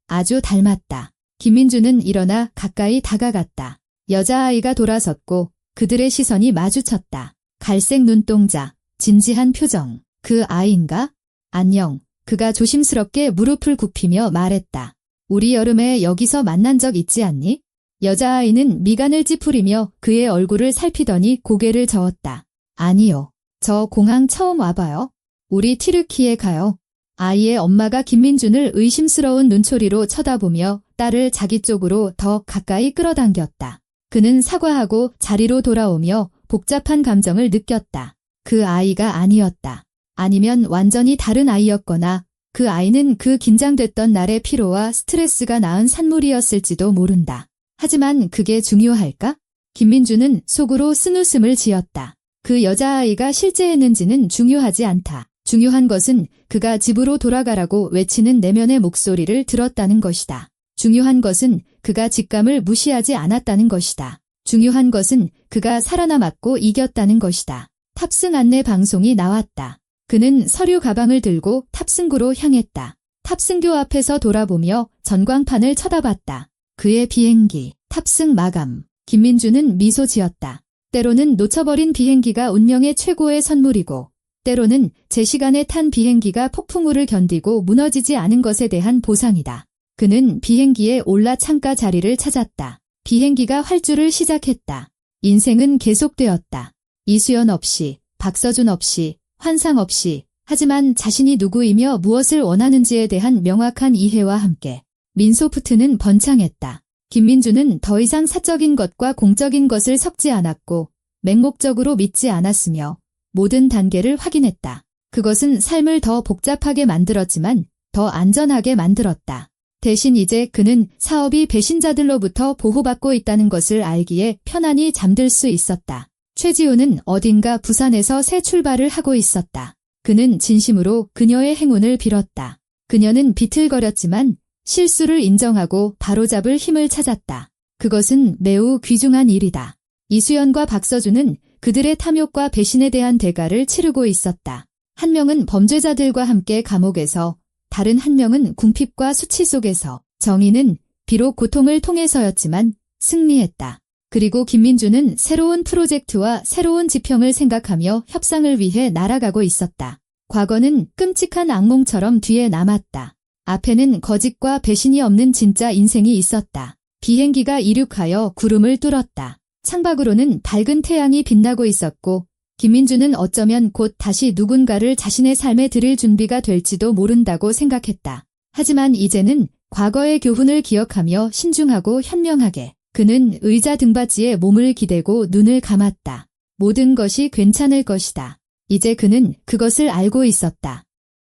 아주 닮았다. 김민주는 일어나 가까이 다가갔다. 여자아이가 돌아섰고 그들의 시선이 마주쳤다. 갈색 눈동자, 진지한 표정. 그 아이인가? 안녕. 그가 조심스럽게 무릎을 굽히며 말했다. 우리 여름에 여기서 만난 적 있지 않니? 여자아이는 미간을 찌푸리며 그의 얼굴을 살피더니 고개를 저었다. 아니요. 저 공항 처음 와봐요. 우리 티르키에 가요. 아이의 엄마가 김민준을 의심스러운 눈초리로 쳐다보며 딸을 자기 쪽으로 더 가까이 끌어당겼다. 그는 사과하고 자리로 돌아오며 복잡한 감정을 느꼈다. 그 아이가 아니었다. 아니면 완전히 다른 아이였거나 그 아이는 그 긴장됐던 날의 피로와 스트레스가 낳은 산물이었을지도 모른다. 하지만 그게 중요할까? 김민주는 속으로 쓴웃음을 지었다. 그 여자아이가 실제했는지는 중요하지 않다. 중요한 것은 그가 집으로 돌아가라고 외치는 내면의 목소리를 들었다는 것이다. 중요한 것은 그가 직감을 무시하지 않았다는 것이다. 중요한 것은 그가 살아남았고 이겼다는 것이다. 탑승 안내 방송이 나왔다. 그는 서류 가방을 들고 탑승구로 향했다. 탑승교 앞에서 돌아보며 전광판을 쳐다봤다. 그의 비행기, 탑승 마감. 김민주는 미소 지었다. 때로는 놓쳐버린 비행기가 운명의 최고의 선물이고, 때로는 제 시간에 탄 비행기가 폭풍우를 견디고 무너지지 않은 것에 대한 보상이다. 그는 비행기에 올라 창가 자리를 찾았다. 비행기가 활주를 시작했다. 인생은 계속되었다. 이수연 없이, 박서준 없이, 환상 없이, 하지만 자신이 누구이며 무엇을 원하는지에 대한 명확한 이해와 함께 민소프트는 번창했다. 김민주는 더 이상 사적인 것과 공적인 것을 섞지 않았고 맹목적으로 믿지 않았으며 모든 단계를 확인했다. 그것은 삶을 더 복잡하게 만들었지만 더 안전하게 만들었다. 대신 이제 그는 사업이 배신자들로부터 보호받고 있다는 것을 알기에 편안히 잠들 수 있었다. 최지우는 어딘가 부산에서 새 출발을 하고 있었다. 그는 진심으로 그녀의 행운을 빌었다. 그녀는 비틀거렸지만 실수를 인정하고 바로잡을 힘을 찾았다. 그것은 매우 귀중한 일이다. 이수연과 박서준은 그들의 탐욕과 배신에 대한 대가를 치르고 있었다. 한 명은 범죄자들과 함께 감옥에서, 다른 한 명은 궁핍과 수치 속에서. 정의는 비록 고통을 통해서였지만 승리했다. 그리고 김민주는 새로운 프로젝트와 새로운 지평을 생각하며 협상을 위해 날아가고 있었다. 과거는 끔찍한 악몽처럼 뒤에 남았다. 앞에는 거짓과 배신이 없는 진짜 인생이 있었다. 비행기가 이륙하여 구름을 뚫었다. 창밖으로는 밝은 태양이 빛나고 있었고 김민주는 어쩌면 곧 다시 누군가를 자신의 삶에 들일 준비가 될지도 모른다고 생각했다. 하지만 이제는 과거의 교훈을 기억하며 신중하고 현명하게 그는 의자 등받이에 몸을 기대고 눈을 감았다. 모든 것이 괜찮을 것이다. 이제 그는 그것을 알고 있었다.